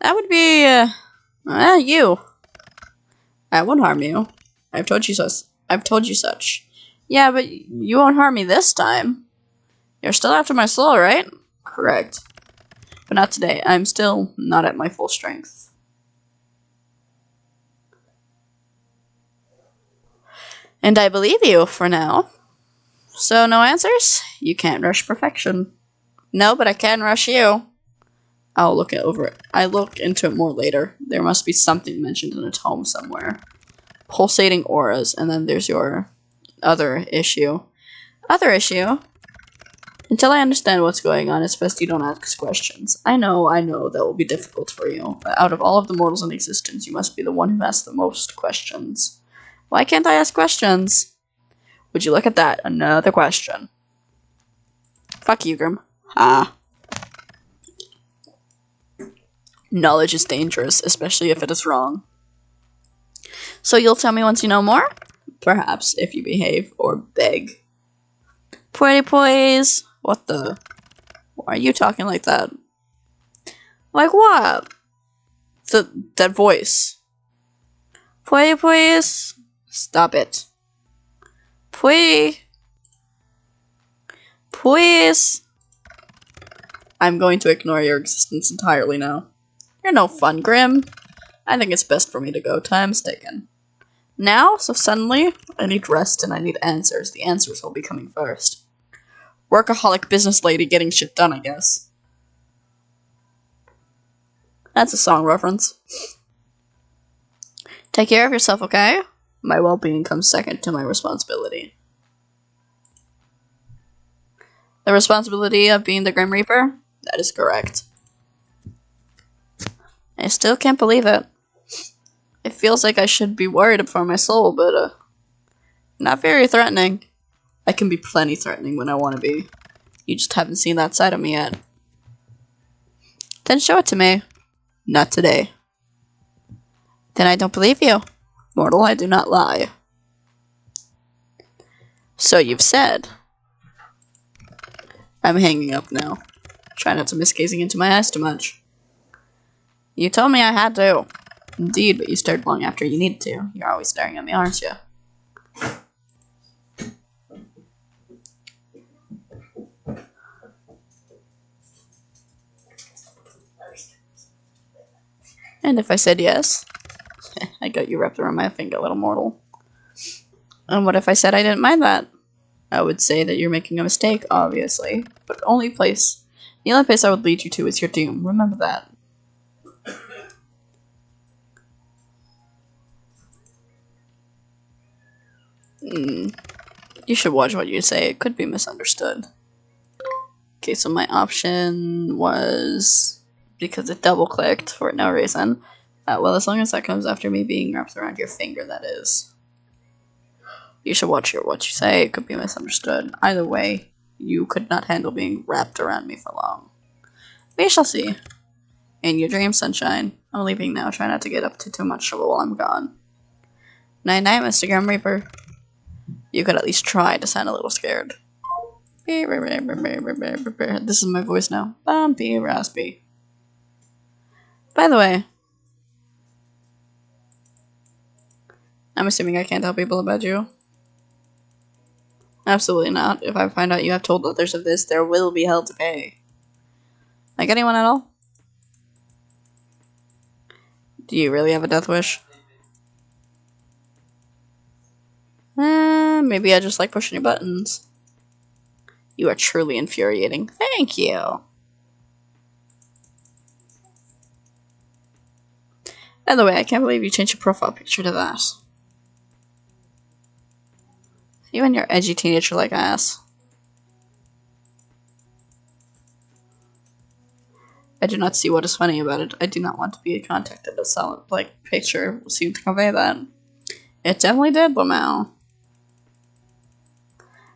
S1: That would be, you. I won't harm you. I've told you such. Yeah, but you won't harm me this time. You're still after my soul, right? Correct. But not today. I'm still not at my full strength. And I believe you, for now. So, no answers? You can't rush perfection. No, but I can rush you. I'll look over it. I look into it more later. There must be something mentioned in a tome somewhere. Pulsating auras, and then there's your other issue. Other issue? Until I understand what's going on, it's best you don't ask questions. I know, that will be difficult for you. But out of all of the mortals in existence, you must be the one who asks the most questions. Why can't I ask questions? Would you look at that? Another question. Fuck you, Grim. Ah. Knowledge is dangerous, especially if it is wrong. So you'll tell me once you know more? Perhaps, if you behave or beg. Pretty please. What the? Why are you talking like that? Like what? That voice. Pretty please. Stop it. Please. Please. I'm going to ignore your existence entirely now. You're no fun, Grim. I think it's best for me to go. Time's ticking. Now? So suddenly? I need rest and I need answers. The answers will be coming first. Workaholic business lady getting shit done, I guess. That's a song reference. Take care of yourself, okay? My well-being comes second to my responsibility. The responsibility of being the Grim Reaper? That is correct. I still can't believe it. It feels like I should be worried for my soul, but, not very threatening. I can be plenty threatening when I want to be. You just haven't seen that side of me yet. Then show it to me. Not today. Then I don't believe you. Mortal, I do not lie. So you've said. I'm hanging up now. Try not to miss gazing into my eyes too much. You told me I had to. Indeed, but you stared long after you needed to. You're always staring at me, aren't you? And if I said yes? I got you wrapped around my finger, little mortal. And what if I said I didn't mind that? I would say that you're making a mistake, obviously. But the only place I would lead you to is your doom. Remember that. You should watch what you say. It could be misunderstood. Okay, so my option was... because it double-clicked for no reason. Well, as long as that comes after me being wrapped around your finger, that is. You should watch what you say. It could be misunderstood. Either way, you could not handle being wrapped around me for long. We shall see. In your dreams, sunshine. I'm leaving now. Try not to get up to too much trouble while I'm gone. Night night, Mr. Grim Reaper. You could at least try to sound a little scared. This is my voice now. Bumpy, raspy. By the way, I'm assuming I can't tell people about you. Absolutely not. If I find out you have told others of this, there will be hell to pay. Like anyone at all? Do you really have a death wish? Maybe I just like pushing your buttons. You are truly infuriating. Thank you. By the way, I can't believe you changed your profile picture to that. You and your edgy teenager-like ass. I do not see what is funny about it. I do not want to be contacted. A solid, picture seemed to convey that. It definitely did, Lamau.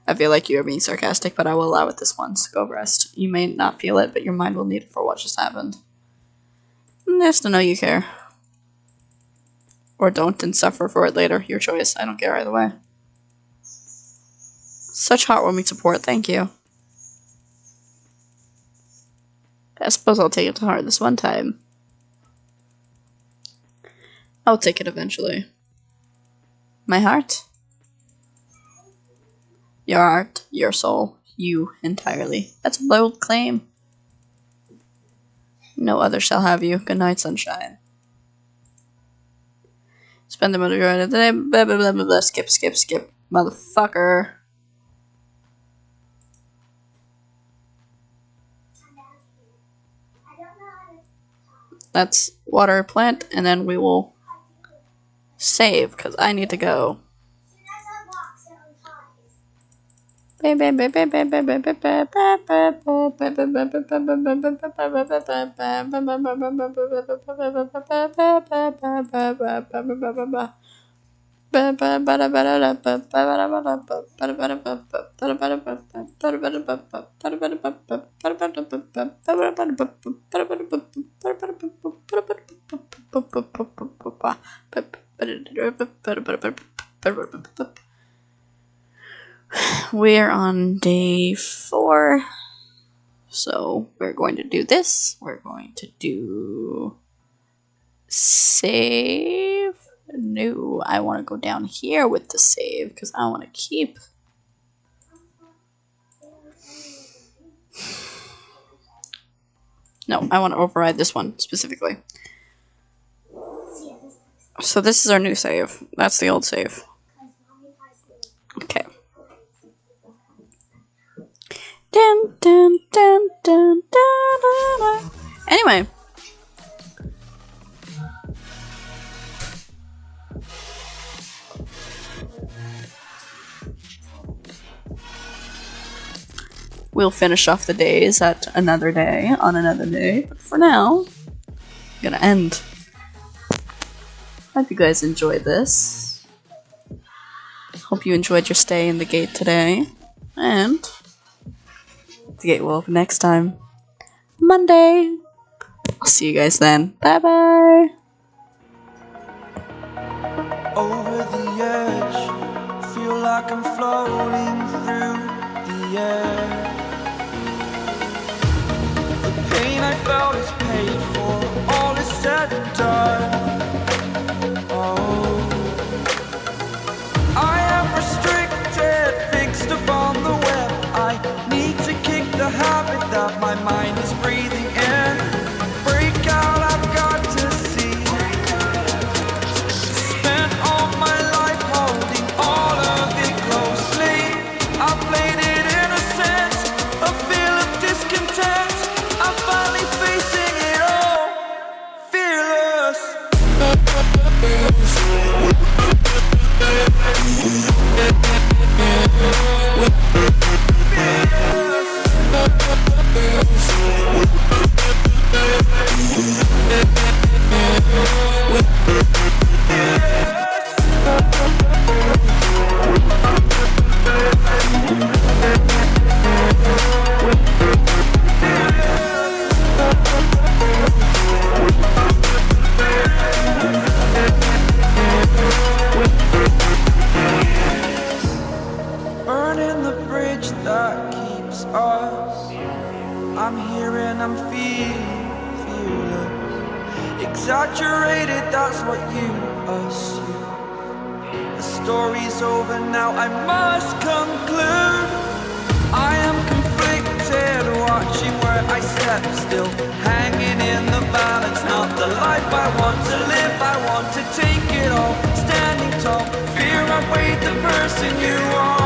S1: I feel like you are being sarcastic, but I will allow it this once. Go rest. You may not feel it, but your mind will need it for what just happened. Just to know you care. Or don't and suffer for it later. Your choice. I don't care either way. Such heartwarming support. Thank you. I suppose I'll take it to heart this one time. I'll take it eventually. My heart? Your heart, your soul, you entirely. That's a bold claim. No other shall have you. Good night, sunshine. Spend the majority of the day. Blah, blah, blah, blah, blah. Skip, skip, skip. Motherfucker. Let's water a plant, and then we will save, because I need to go. We're on day 4, so we're going to do this. We're going to do save. No, I want to go down here with the save because I want to keep. No, I want to override this one specifically. So this is our new save. That's the old save. Okay. Dun, dun, dun, dun, dun, dun, dun. Anyway. We'll finish off the days at another day, on another day. But for now, I'm gonna end. Hope you guys enjoyed this. Hope you enjoyed your stay in the gate today. And the gate will open next time. Monday. I'll see you guys then. Bye bye.
S2: Over the edge, feel like I'm floating through the air. The pain I felt is paid for, all is said and done. Oh, I am restricted, fixed upon the web. I need to kick the habit that my mind is breathing in. Break out, I've got to see. Spent all my life holding all of it closely. I played it innocent, a feel of discontent. I'm finally facing it all, fearless. you assume the story's over now, I must conclude. I am conflicted, watching where I step still, hanging in the balance. Not the life I want to live, I want to take it all. Standing tall, fear I weighed the person you are.